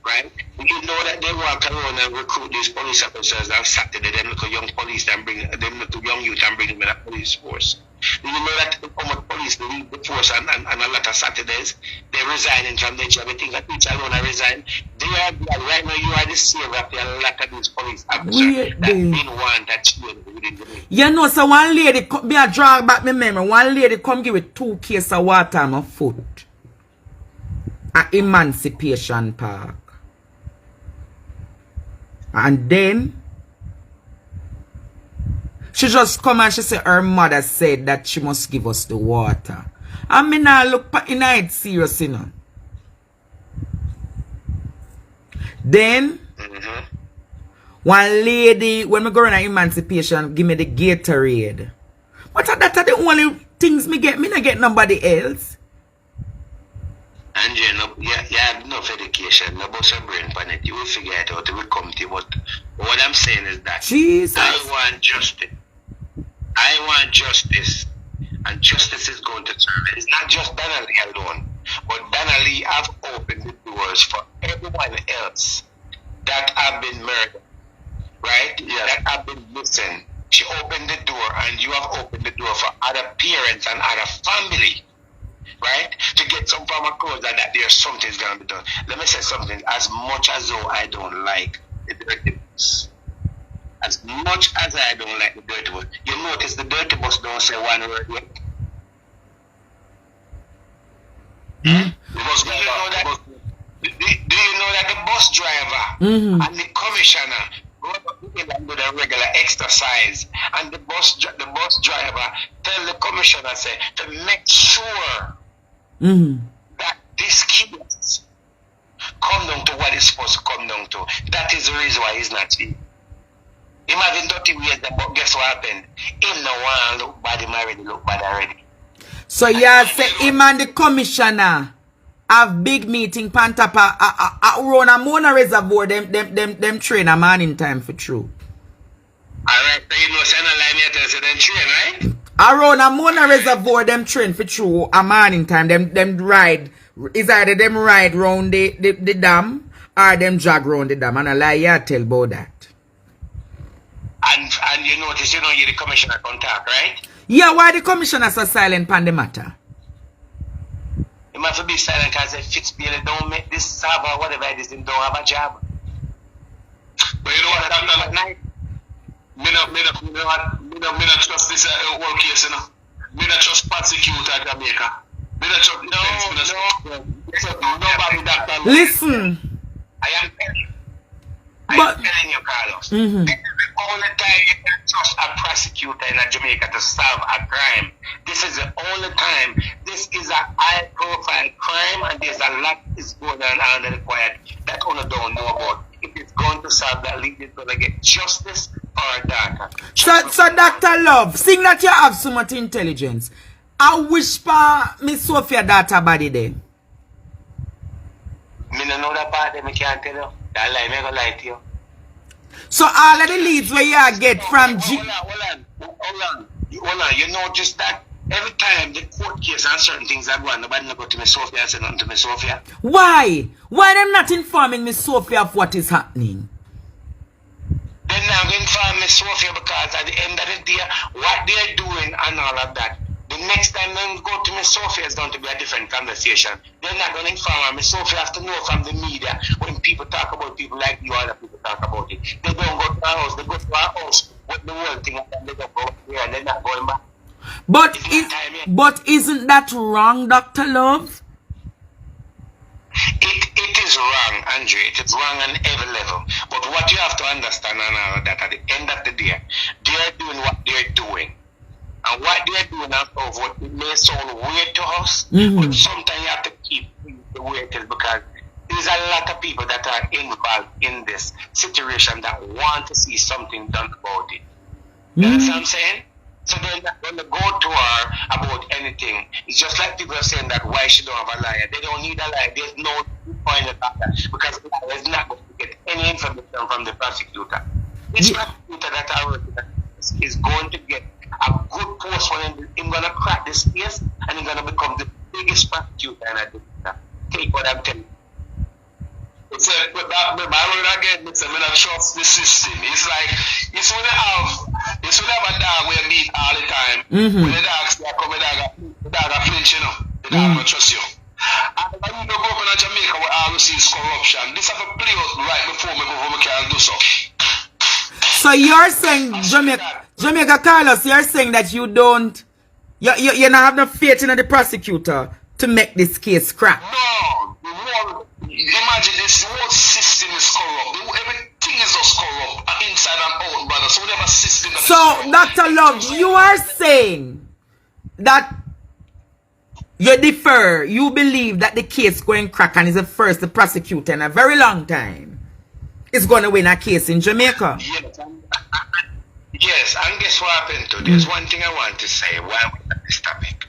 right? You know that they walk around and recruit these police officers on Saturday, them little young police and bring them little young youth and bring them in the police force. Do you know that the police leave the force and a lot of Saturdays they're resigning from their job? I think that each alone are resign. They are right now. You are the savior of a lot of these police officers Wait, that babe. didn't want that change within the nation. You know, so one lady, me a drag back my memory, one lady come give it 2 cases of water on my foot. At Emancipation Park. And then, she just come and she said her mother said that she must give us the water. And me now look in it serious, you know. Then, one lady, when me go on Emancipation, give me the Gatorade. But that are the only things me get. Me not get nobody else. And you have enough education, no bust your brain on it. You will figure it out, it will come to you. But what I'm saying is that Jesus. I want justice. I want justice. And justice is going to serve it. It's not just Donnalee alone. But Donnalee have opened the doors for everyone else that have been murdered. Right? Yeah. That have been missing. She opened the door, and you have opened the door for other parents and other family. Right? To get some form of closure that there's something's gonna be done. Let me say something. As much as though I don't like the dirty bus, as much as I don't like the dirty bus, you notice the dirty bus don't say one word yet. Do you know that? Do you know that the bus driver and the commissioner go and do the regular exercise, and the bus driver tell the commissioner say to make sure that this case come down to what it's supposed to come down to. That is the reason why he's not here. Him having 30 years, but guess what happened? Him no one look bad, him already look bad already. So you say him and the commissioner have big meeting pantapa around a Mona Reservoir, them train a man in time for true. Alright, so you know send a line here to say them train, right? Around a Mona Reservoir, them train for true a man in time, them ride. Is either them ride round the dam or them jog round the dam, and I lie you tell about that. And you notice you don't hear the commissioner contact, right? Yeah, why the commissioner so silent on the matter? He must be silent because if Fitzpatrick don't make this server, whatever it is, he don't have a job. But you know what, Dr. Me not trust this whole case, you know. Me not trust prosecutor Jamaica. Me not trust nobody, Dr. Listen. I am telling you, Carlos. This is the only time you can trust a prosecutor in Jamaica to solve a crime. This is the only time. This is a high-profile crime, and there's a lot is going on under the quiet that only don't know about. If it's going to solve that, lead is going to get justice for a daughter. So Dr. Love, seeing that you have so much intelligence, I wish for Miss Sophia daughter body there. Me no know that part, I can't tell you. That lie, me go lie to you. So all of the leads where you get from Hold on. You know just that every time the court case and certain things are going, nobody go to Miss Sophia and say nothing to Miss Sophia. Why? Why them not informing Miss Sophia of what is happening? They're not going to inform Miss Sophia because at the end of the day, what they're doing and all of that, the next time they go to Miss Sophia is going to be a different conversation. They're not going to inform her. Miss Sophia has to know from the media when people talk about people like you, other people talk about it. They don't go to our house. They go to our house with the whole thing and then they go here and they're not going back. But isn't that wrong, Dr. Love? It is wrong, Andre. It is wrong on every level. But what you have to understand now that at the end of the day, they're doing what they're doing. And what they're doing of what it may sound weird to us, but sometimes you have to keep the way it is because there's a lot of people that are involved in this situation that want to see something done about it. You understand what I'm saying? So they're not going to go to her about anything. It's just like people are saying that why she don't have a liar. They don't need a liar. There's no point about that because the liar is not going to get any information from the prosecutor. This prosecutor that I work with is going to get a good post when he's going to crack this case and he's going to become the biggest prosecutor in America. Take what I'm telling you. It's again, I don't trust the system. It's like it's when they have a dog where beat all the time. When the dogs come, the dog are flinch, you know. The dog don't trust you. And when you go up in Jamaica where all we see is corruption, this have a play out right before me So you're saying, Jamaica Carlos, you're saying that you don't, you not have no faith in the prosecutor to make this case crack. No, imagine this whole system is corrupt. Everything is just corrupt, inside and out, brother. So whatever system. So, Dr. Love, you are saying that you defer, you believe that the case going crack and is the first the prosecutor in a very long time is going to win a case in Jamaica. Yes, and guess what happened to this? One thing I want to say while we have this topic.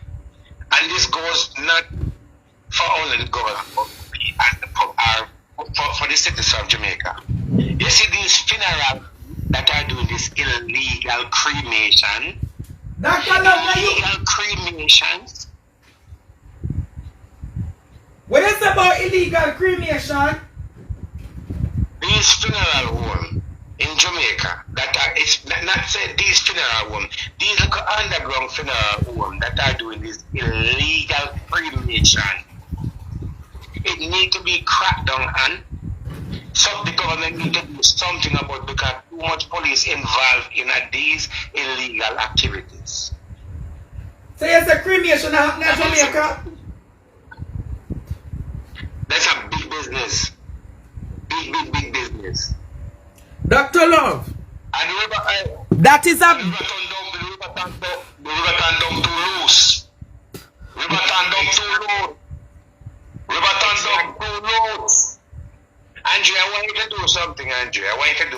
And this goes not for only the government, but for the citizens of Jamaica. You see these funerals that are doing this illegal cremation. Illegal cremations. What is about illegal cremation? These funeral homes in Jamaica that are, it's not say these funeral homes, these local underground funeral homes that are doing this illegal cremation. It need to be cracked down, and so the government need to do something about it because too much police involved in these illegal activities. So yes, a cremation happening in Jamaica? That's a big business. Big business. Dr. Love, And that is a... the river turned down too loose. River turned down too low. River turned down too loose. Andrew, I want you to do something, Andrew.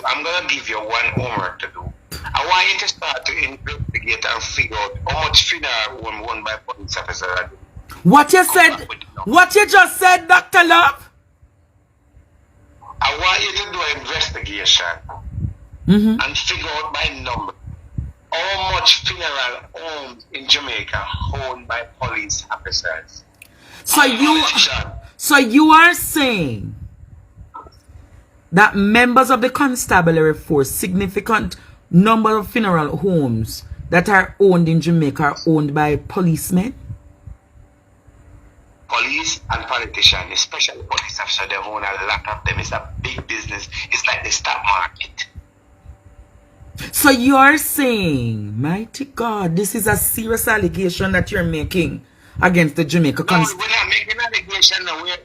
I'm going to give you one homework to do. I want you to start to investigate and figure out how much funeral home won by police officers are doing. What you said, what you just said, Dr. Love? I want you to do an investigation and figure out by number how much funeral homes in Jamaica owned by police officers. So you are saying that members of the constabulary force, significant number of funeral homes that are owned in Jamaica are owned by policemen? Police and politicians, especially police officers, they own a lot of them. It's a big business. It's like the stock market. So you are saying, mighty God, this is a serious allegation that you're making against the Jamaica No, we're not making allegation. No, we're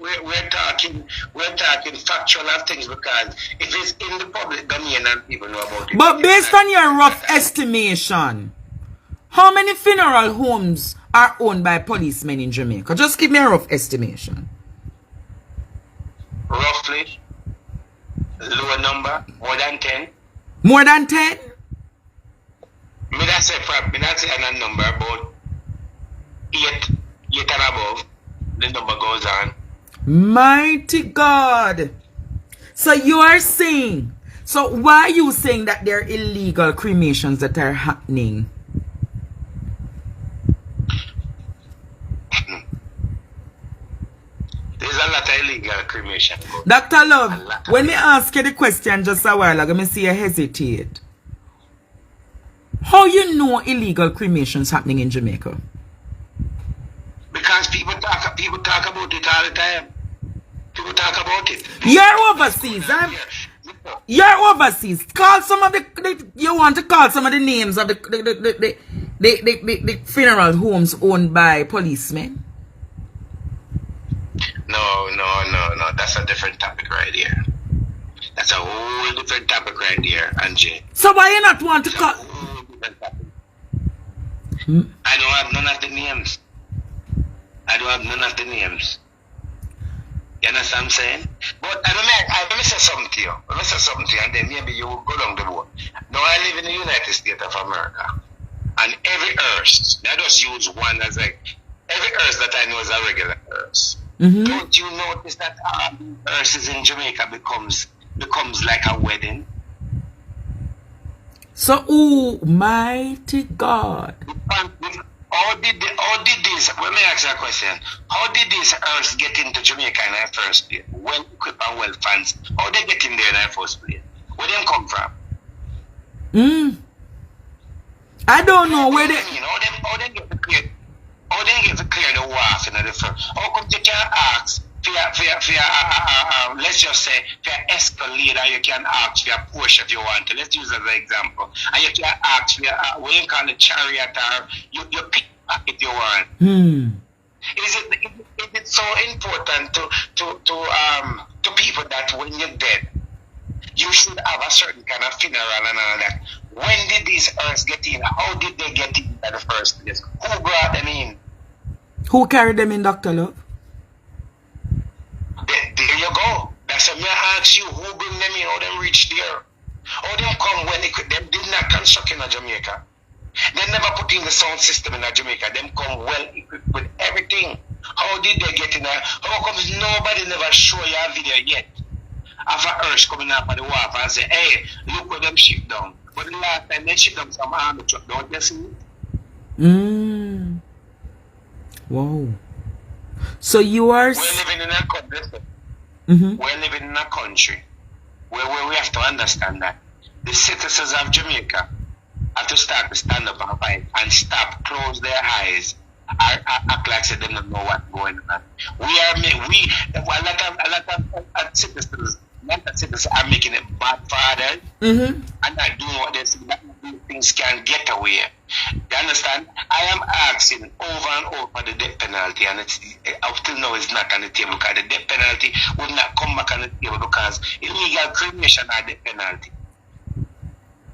talking factual of things because if it's in the public domain and people know about it. But based on your rough estimation, how many funeral homes are owned by policemen in Jamaica? Just give me a rough estimation. Roughly, lower number, more than 10. More than 10? Me not say a number, about 8 and above. The number goes on. Mighty God. So you are saying, so why are you saying that there are illegal cremations that are happening? There's a lot of illegal cremation. Dr. Love, when me ask you the question just a while ago, me see you hesitate. How you know illegal cremations happening in Jamaica? Because people talk about it all the time. People talk about it. You're overseas. You're overseas. Call some of the you want to call some of the names of the funeral homes owned by policemen? No. That's a different topic right here. That's a whole different topic right here, Angie. So why you not want to call? I don't have none of the names. You understand what I'm saying? But let me say something to you. And then maybe you will go along the boat. Now I live in the United States of America. And every hearse, I just use one as like, every hearse that I know is a regular hearse. Don't you notice that hearses in Jamaica becomes like a wedding? So, oh, mighty God. How did this, let me ask you a question. How did this hearse get into Jamaica in the first place? Well equipped and well fancy. How they get in there in the first place? Where them come from? I don't know where they... How they get to clear the wharf in the first? How come you can't ask let's just say, for an escalator, you can ask for a Porsche if you want to. Let's use as an example. And you can ask for what you call a chariot or you pick if you want. Is it so important to people that when you're dead, you should have a certain kind of funeral and all that? When did these earths get in? How did they get in the first place? Who brought them in? Who carried them in, Dr. Love? There you go. That's what I ask you. Who bring them in? How them reach there? How them come when them did not construct in Jamaica? They never put in the sound system in Jamaica. Them come well equipped with everything. How did they get in there? How come nobody never show you a video yet of a earth coming up on the wharf and say, hey, look where them ship down. But the last time they ship down some army truck, don't you see it? Wow. So you are... We're living in a country. We're living in a country where we have to understand that the citizens of Jamaica have to start to stand up and fight and stop, close their eyes, act like they don't know what's going on. A lot of citizens are making it bad fathers and not doing what they say. Things can get away. You understand? I am asking over and over the death penalty, and it's up till now it's not on the table because the death penalty would not come back on the table because illegal cremation are death penalty.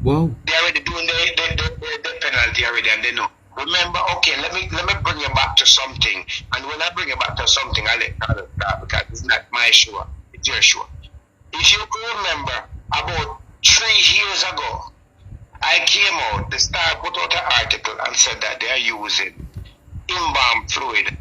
Wow. They're already doing the death penalty already, and they know. Remember, okay, let me bring you back to something, and when I bring you back to something, I'll let Carlos start because it's not my show, it's your show. If you could remember, about 3 years ago, I came out, the Star put out an article and said that they are using embalm fluid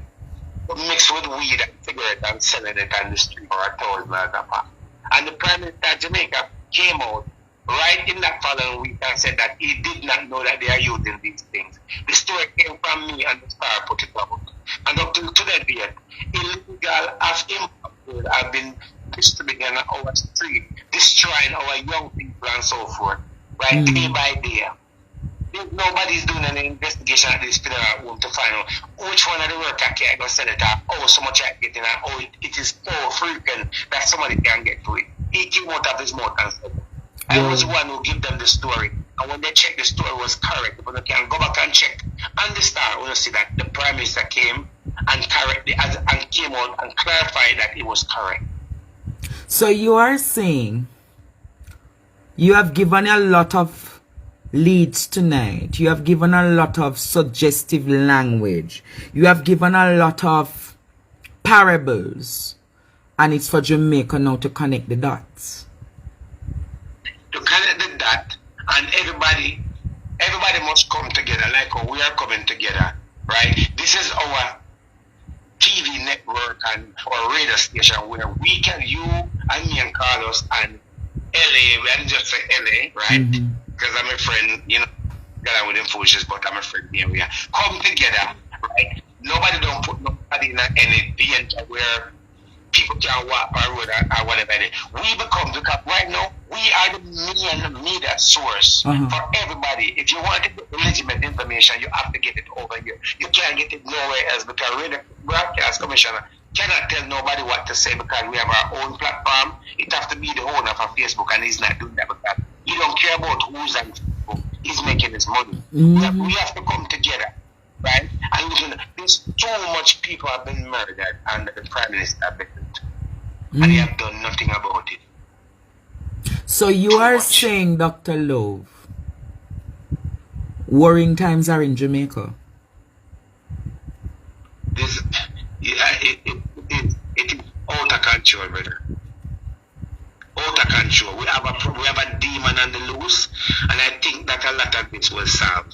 mixed with weed and cigarette and selling it on the street for $1,000. And the Prime Minister of Jamaica came out right in that following week and said that he did not know that they are using these things. The story came from me and the Star put it out. And up to today, illegal as embalm fluid have been distributed on our street, destroying our young people and so forth. Right, day by day. Nobody's doing any investigation at this funeral home to find out which one of the workers can go sell it out, oh, so much I get in, oh, it is so frequent that somebody can get to it. He came out of his mouth and said, I was the one who gave them the story. And when they checked the story was correct, but they can go back and check. And the Star, when you see that the Prime Minister came and came out and clarified that it was correct. So you are saying you have given a lot of leads tonight. You have given a lot of suggestive language. You have given a lot of parables. And it's for Jamaica now to connect the dots. To connect the dot, and everybody must come together like how we are coming together, right? This is our TV network and our radio station where we can, you and me and Carlos and LA, we didn't just say LA, right? Because I'm a friend, you know, got out with them foolishness, but I'm a friend here. We are come together, right? Nobody don't put nobody in any danger where people can walk or road or whatever. We become, because right now, we are the main media source for everybody. If you want to get legitimate information, you have to get it over here. You can't get it nowhere else because radio broadcast commissioner cannot tell nobody what to say because we have our own platform. It has to be the owner of Facebook, and he's not doing that because he don't care about who's on Facebook. He's making his money. We have to come together, right? And there's too much people have been murdered under the Prime Minister, and they have done nothing about it. So you are saying, Dr. Love, worrying times are in Jamaica? It is out of control, brother. Out of control. We have a demon on the loose, and I think that a lot of this will solve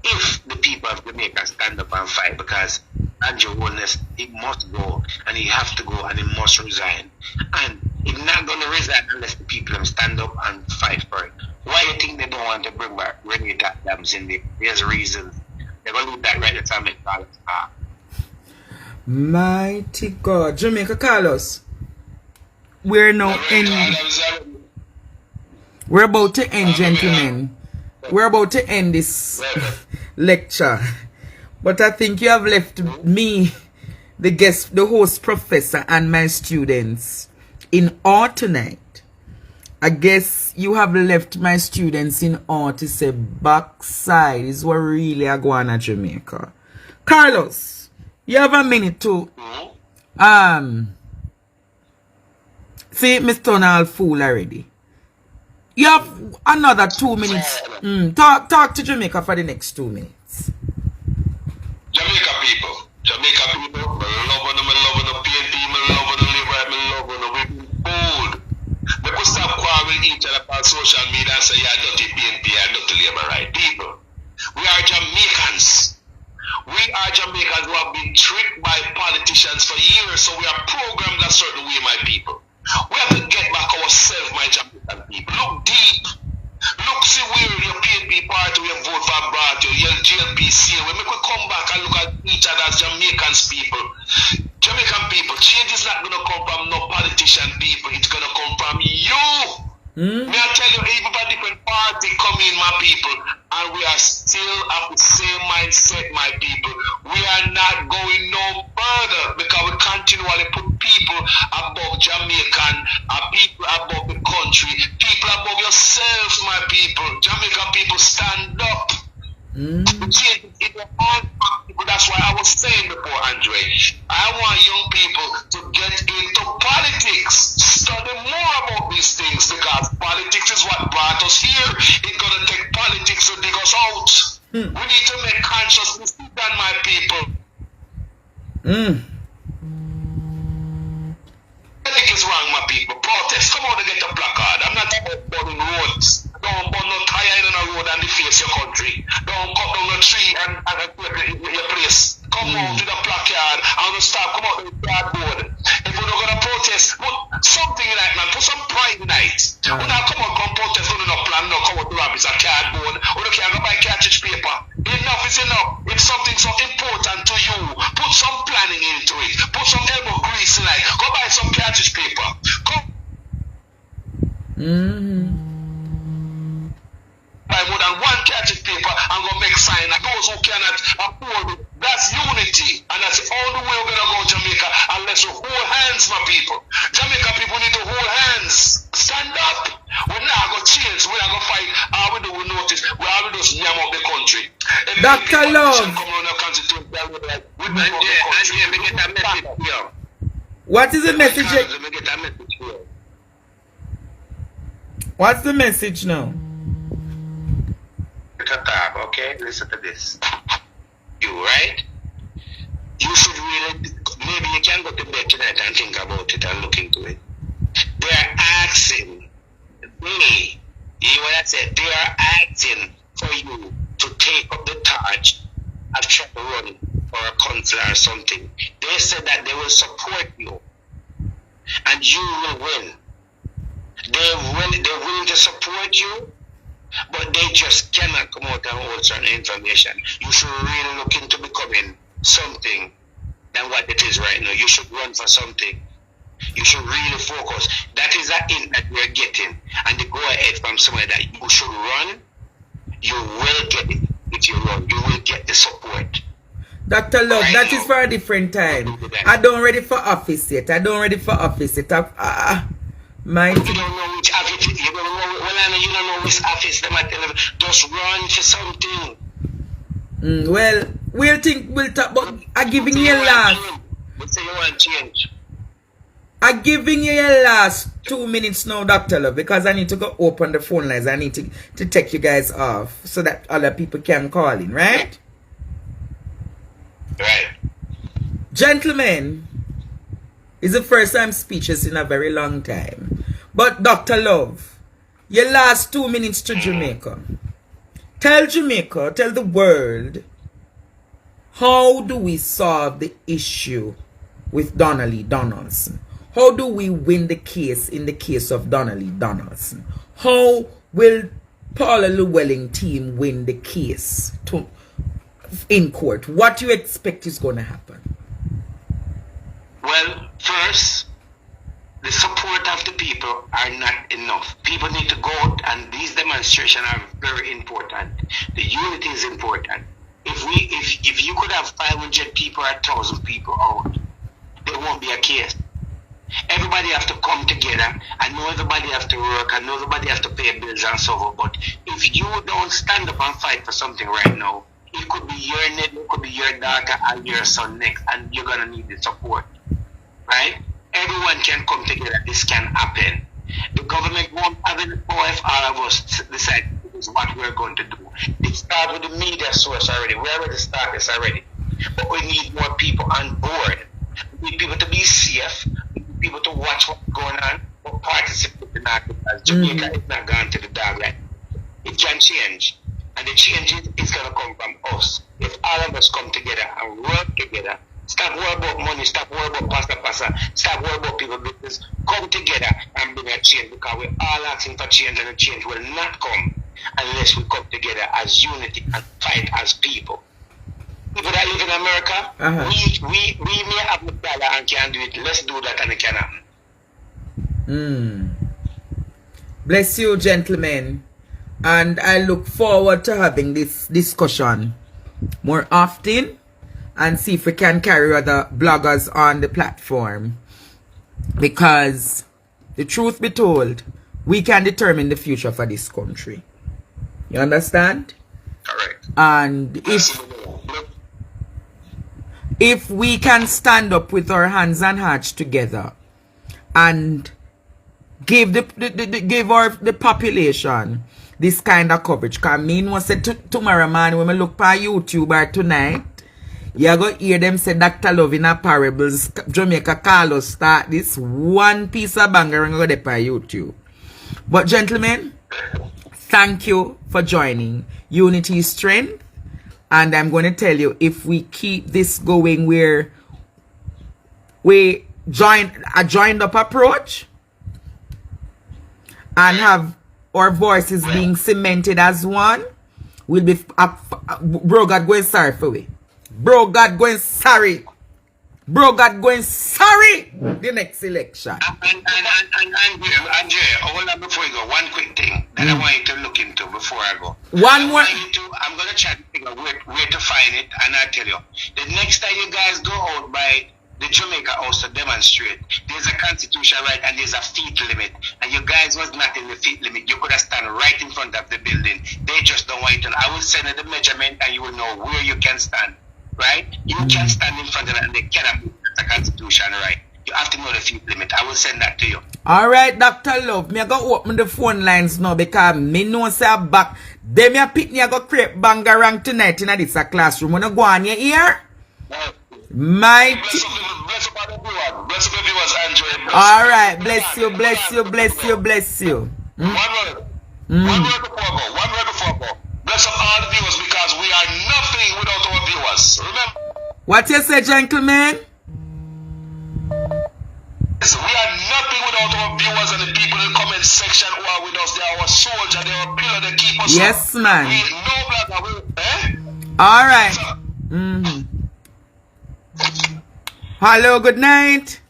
if the people of Jamaica stand up and fight, because Andrew Holness, he must go, and he have to go, and he must resign. And he's not going to resign unless the people stand up and fight for it. Why do you think they don't want to bring back Rennie Dams in there? There's reasons. They're going to leave that right at the time it Carlos. Mighty God. Jamaica Carlos. We're now we're about to end, gentlemen. We're about to end this lecture. But I think you have left me the host professor and my students in awe tonight. I guess you have left my students in awe to say backside is what really are going on Jamaica. Carlos, you have a minute to see Mr. Donald fool already. You have another 2 minutes. Talk to Jamaica for the next 2 minutes. Jamaica people, me love them, PNP, me love them, Liberal, me love them, we be bold. We could stop quarreling each other on social media and say, yeah, dirty PNP, yeah, dirty Labour, right? People, we are Jamaicans. We are Jamaicans who have been tricked by politicians for years, so we are programmed a certain way, my people. We have to get back ourselves, my Jamaican people. Look deep. Look, see where your PNP party, we vote for brought you, your GLPC. We make we come back and look at each other as Jamaicans people. Jamaican people, change is not going to come from no politician people. It's going to come from you. May I tell you, even a different party come in, my people, and we are still of the same mindset, my people. We are not going no further because we continually put people above Jamaican, people above the country, people above yourselves, my people. Jamaican people, stand up. That's why I was saying before, Andre, I want young people to get into politics, study more about these things, because politics is what brought us here. It's going to take politics to dig us out. We need to make conscious decisions, my people. I think it's wrong, my people. Protest, come out and get a placard. I'm not about burning roads. Don't burn no tire in a road and deface your country. Don't cut down a tree and your place. Come out with a placard and stop. Come out with a cardboard. If we're not going to protest, put something in it, man. Put some pride in it. When I come out, come protest, don't no plan, no come out to rabbits a cardboard. Or you can't go buy cartridge paper. Enough is enough. If something's so important to you, put some planning into it. Put some elbow grease in it. Go buy some cartridge paper. Come. Buy more than one cartridge paper and go make sign. And those who cannot afford it, that's unity. And that's the only way we're going to go to Jamaica, unless we hold hands, my people. Jamaica people need to hold hands. Stand up. We're not going to change. We're not going to fight. All we do, we notice. We all just yam up the country. Dr. Love. What is the message? What's the message now? Okay, listen to this. You, right? You should really, maybe you can go to bed tonight and think about it and look into it. They are asking, you hear what I said? They are asking for you to take up the torch of trying to run for a council or something. They said that they will support you and you will win. They're willing to support you, but they just cannot come out and hold certain information. You should really look into becoming something than what it is right now. You should run for something. You should really focus. That is a hint that we're getting. And the go ahead from somewhere that you should run, you will get it. If you run, you will get the support. Dr. Love, Right that now. is for a different time. I don't ready for office yet. My You don't know which office. You don't know which office. Them are telling you, just run for something. well, we'll talk, but I'm giving you a last. We say you want change. I'm giving you a last 2 minutes now, Dr. Love, because I need to go open the phone lines. I need to take you guys off so that other people can call in, right? Right. Gentlemen, it's the first time speeches in a very long time. But Dr. Love, your last 2 minutes to Jamaica. Tell Jamaica, tell the world, how do we solve the issue with Donnalee Donaldson? How do we win the case in the case of Donnalee Donaldson? How will Paula Llewellyn team win the case in court? What do you expect is going to happen? Well, first, the support of the people are not enough. People need to go out, and these demonstrations are very important. The unity is important. If you could have 500 people or 1,000 people out, there won't be a case. Everybody have to come together. I know everybody have to work. I know everybody have to pay bills and so forth. But if you don't stand up and fight for something right now, it could be your neighbor, it could be your daughter and your son next, and you're gonna need the support, right? Everyone can come together. This can happen. The government won't have any power if all of us decide this is what we're going to do. It starts with the media source already. We already started this already. But we need more people on board. We need people to be safe. We need people to watch what's going on, but participate in that, because Jamaica is not gone to the dog line. It can change. And the change is going to come from us. If all of us come together and work together, stop worrying about money, stop worrying about pasta, stop worrying about people business, come together and bring a change, because we're all asking for change, and the change will not come unless we come together as unity and fight as people. People that live in America, we may have the dollar and can do it. Let's do that and it can happen. Bless you, gentlemen. And I look forward to having this discussion more often and see if we can carry other bloggers on the platform. Because the truth be told, we can determine the future for this country. You understand? Correct. And if we can stand up with our hands and hearts together and give the population this kind of coverage, because me was said tomorrow man when we look for YouTube or tonight, you're going to hear them say Dr. Love in a parables, Jamaica Carlos start this one piece of banger and go there for YouTube. But gentlemen, thank you for joining. Unity is strength. And I'm going to tell you, if we keep this going where we join a joined up approach and have our voices being cemented as one, we'll be bro God going sorry for we. Bro God going sorry. Bro God going sorry the next election. And Andre, hold on before you go. One quick thing that I want you to look into before I go. One more. I'm going to try to figure out where to find it, and I'll tell you. The next time you guys go out by the Jamaica House to demonstrate, there's a constitutional right and there's a feet limit. And you guys was not in the feet limit. You could have stand right in front of the building. They just don't want you to. I will send you the measurement and you will know where you can stand. Right? You can stand in front of it and they cannot move the constitution, right? You have to know the feet limit. I will send that to you. Alright, Dr. Love. Me I go open the phone lines now because me know say back. They me a pick me I go create bangarang tonight in this classroom. Wanna go on your ear? My bless up viewers, Andre. Alright, bless you, bless you, bless you, bless you. One word. One word before I go. One word before I go. Bless up all the viewers, because we are nothing without our viewers. Remember? What you say, gentlemen? We are nothing without our viewers and the people in the comment section who are with us. They are our soldiers, they are our pillar, they keep us yes, up. Man. We know that. Alright. Hello, good night.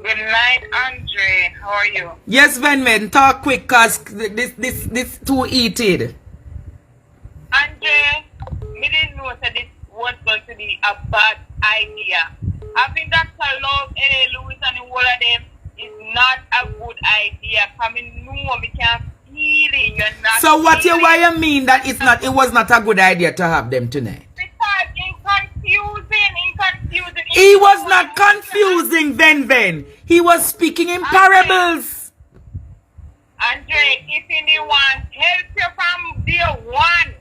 Good night, Andre. How are you? Yes, Venman, talk quick cause this too heated. Andre, me didn't know that this was going to be a bad idea. Having Dr. Love, N.A. Lewis, and the whole of them is not a good idea. Coming no, we can't feel it. You're not. So why you mean that it was not a good idea to have them tonight? Because in confusing. He was not confusing, Ven. He was speaking in parables. Andre, if anyone helps you from day one,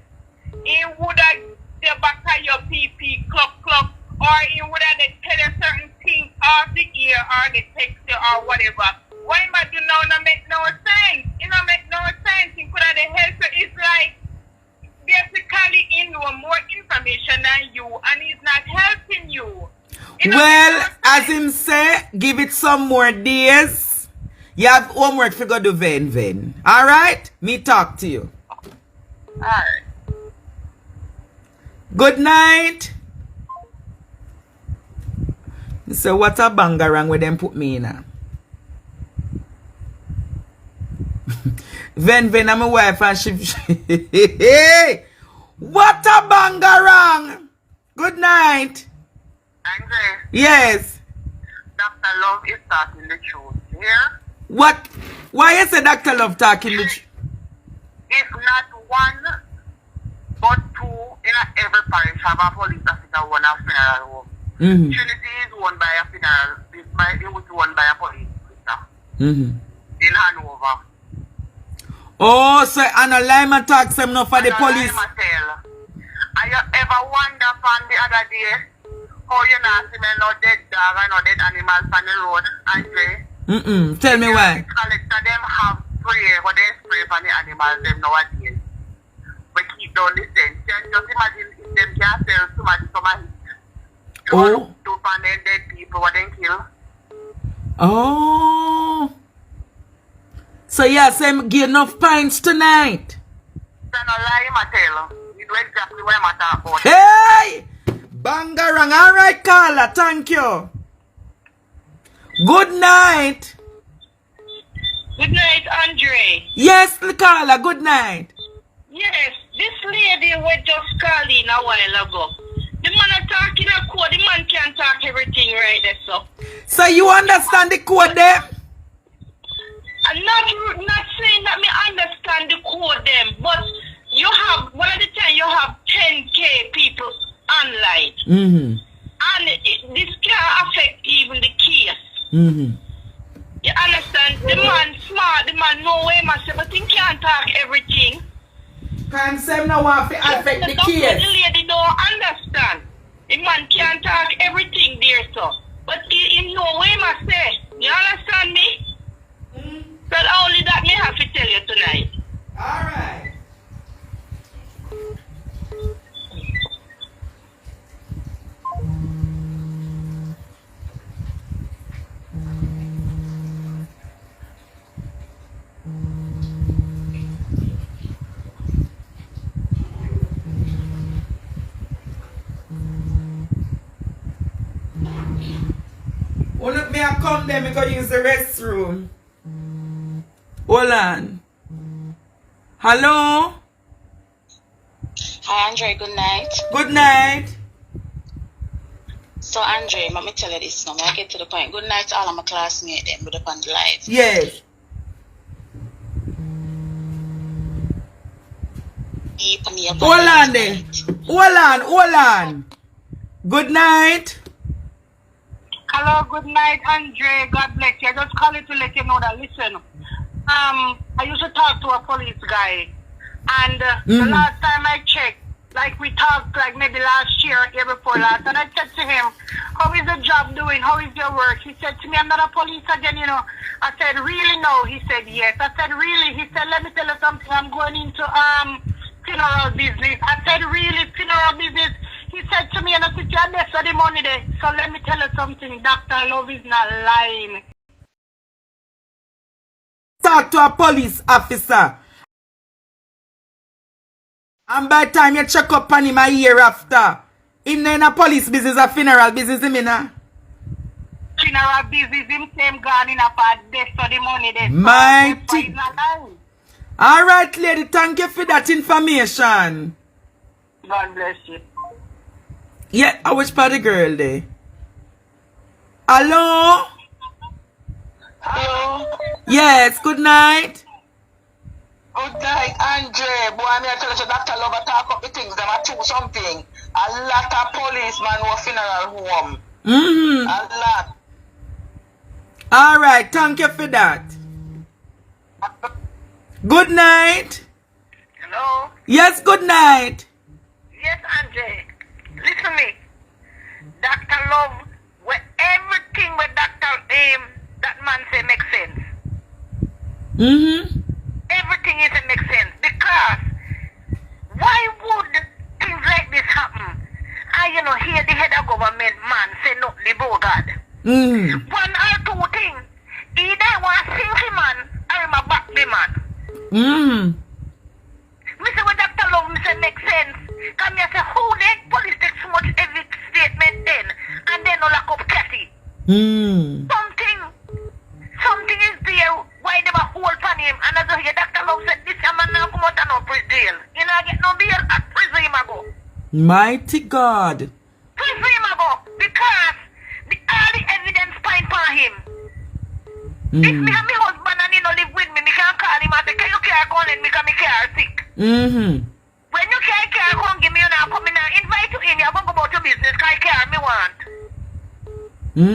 he would have the back of your PP cluck, or he would have tell you certain things off the ear or the text you or whatever. Why am I doing now? Not make no sense. It don't make no sense. He could have helped you. It's like basically he know more information than you, and he's not helping you. Well, as him say, give it some more days. You have homework to go do Ven. Alright? Me talk to you. Alright. Good night. So what a bangarang with them put me in? Ven, I'm a wife and she what a bangarang. Good night. Andre. Yes. Dr. Love is talking the truth. Here, What? Why is the Dr. Love talking the truth? if not one, but two in every parish have a police officer who own a funeral home. Mm-hmm. Trinity is owned by a funeral. It was owned by a police officer Mm-hmm. in Hanover. Oh, so Anna Lima talks him now for the police. Are you ever wonder from the other day how you not see me no dead dog and no dead animals on the road, Andre? Tell me why. Collector them have spray, but they spray for the animals them nowadays. We keep down the sense. Just imagine if them can sell somebody some of it. Oh. To find them dead people what they kill. Oh. So yes, I'm give enough pints tonight. Then I lie him a tell. You know exactly what I'm talking about. Hey! Bangarang. All right, Carla. Thank you. Good night. Good night, Andre. Yes, Carla. Good night. Yes, this lady was just calling a while ago. The man talking a code, the man can talk everything right there, so. So you understand the code there? I'm not saying that me understand the code them, but you have, one of the time you have 10K people online. Mm-hmm. And this can affect even the case. Mm-hmm. You understand? The man smart, the man know where myself, but he can't talk everything. Can't say no one to affect the case. The lady don't understand. The man can't talk everything there, so. But he know where myself. You understand me? Well, only that me have to tell you tonight. Alright. Well, look, me I come there, me go use the restroom. Hold on. Hello? Hi, Andre. Good night. Good night. So, Andre, let me tell you this now. I get to the point. Good night to all of my classmates them with up on the live. Yes. Hold on there. Hold on. Good night. Hello, good night, Andre. God bless you. I just calling to let you know that, listen, I used to talk to a police guy, and the last time I checked, like we talked like maybe last year, year before last, and I said to him, how is the job doing? How is your work? He said to me, I'm not a police again, you know. I said, really? No. He said, yes. I said, really? He said, let me tell you something. I'm going into funeral business. I said, really? Funeral business? He said to me, and I said, you're there for the money there. So let me tell you something. Dr. Love is not lying. Talk to a police officer. And by the time you check up on him a year after, him in a police business, a funeral business, him in a Funeral business, him same gone in a part there for the money there. mighty. Alright, lady, thank you for that information. God bless you. Yeah, I wish for the girl there. Hello? Hello. Yes, good night. Good night, Andre. Boy, I'm here to tell you, Dr. Love, I talk up the things. Them are true something. A lot of policemen who funeral home. Mm-hmm. A lot. Alright, thank you for that. Good night. Hello? Yes, good night. Yes, Andre. Listen me. Dr. Love, where everything with that man say makes sense. Mm-hmm. Everything isn't make sense because why would things like this happen? Here the head of government man say no, the God. Mm-hmm. One or two things. Either one sing the man or him a back the man. Mm-hmm. Me say what Dr. Love say make sense. Come here say who the police take so much heavy statement then and then no lock up Cathy. Mm-hmm. Something is there why they were hold on him and as I hear Dr. Love said this man now come out and no prison. You know get no bail at prison him go. Mighty God. Prison him go because all the evidence find for him. If me and my husband and he no live with me can call him and say, can you care call me because me care sick? When you care come give me you now come in and invite you in, you go about your business, can care me want. So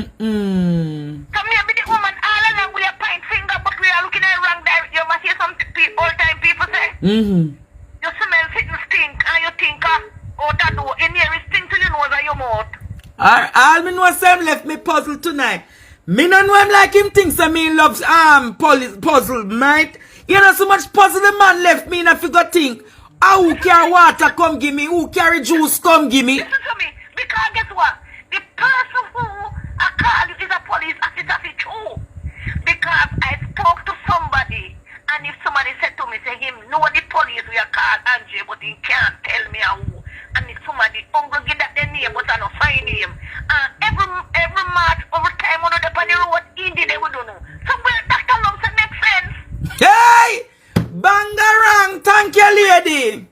me be the woman all along with your point finger, but we are looking at wrong direction. You must hear some all time people say. You smell sitting stink and you think out the door. In here it stink till you know that your mouth. All me know Sam left me puzzle tonight. Me no know him like him thinks that me loves puzzle, mate. You know so much puzzle the man left me in a figure think. Who carry water come give me? Who carry juice come give me? Listen to me, because guess what? The person who I call you is a police officer too. Because I spoke to somebody, and if somebody said to me, say him know the police we are called Andre, but he can't tell me who. And if somebody uncle get that their name, but I don't find him. Every March, every time on the road, Indy they would don't know. So where Dr. Love said makes sense. Hey! Bangarang, thank you, lady.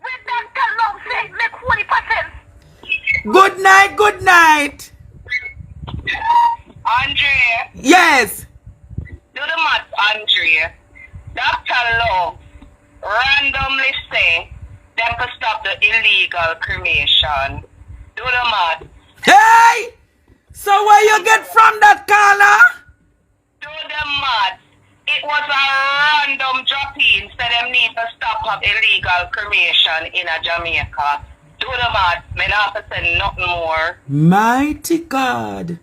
When Dr. Love said make 40%. Good night, good night. Andre. Yes. Do the math, Andre. Dr. Love randomly say them to stop the illegal cremation. Do the math. Hey! So where you get from that, Carla? Do the math. It was a random drop-in, so them need to stop up illegal cremation in a Jamaica. Do the math. Me not to say nothing more. Mighty God.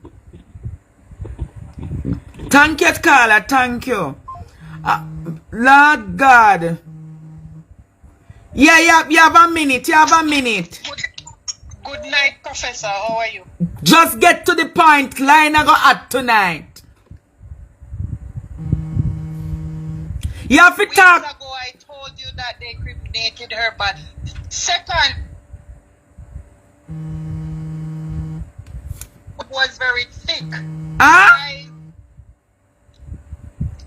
Thank you, Carla. Thank you. Lord God. Yeah, you have a minute. You have a minute. Good night, Professor. How are you? Just get to the point. Line I go at tonight. You have to talk. Weeks ago, I told you that they incriminated her, but second was very thick. Huh?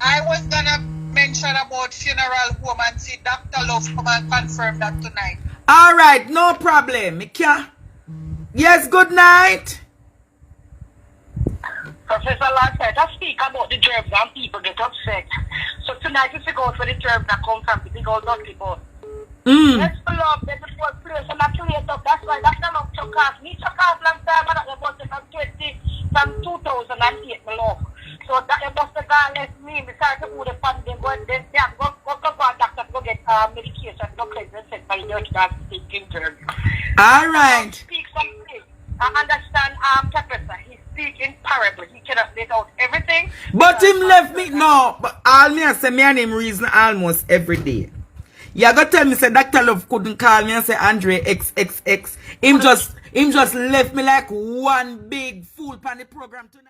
I was gonna mention about funeral home and see Dr. Love come and confirm that tonight. All right, no problem. Yes, good night. Professor Lancet, I speak about the germs and people get upset. So tonight if you go for the germs that come from the big old dirty bus. Let's pull up, there's a fourth place and I create up. That's why that's not chuck off. Me chuck off long time and I bought it from 2008 my love. So that you must have gone left me. We started to do the funding, but then go doctor go get medication, no claims and set by dirty guys speaking germs. All right. Speak something. I understand Professor. He speak in parable. He cannot let out everything. But him left me no. But all me I say me and him reason almost every day. You gotta tell me say Dr. Love couldn't call me and say Andre XXX. Him just left me like one big fool on the program tonight.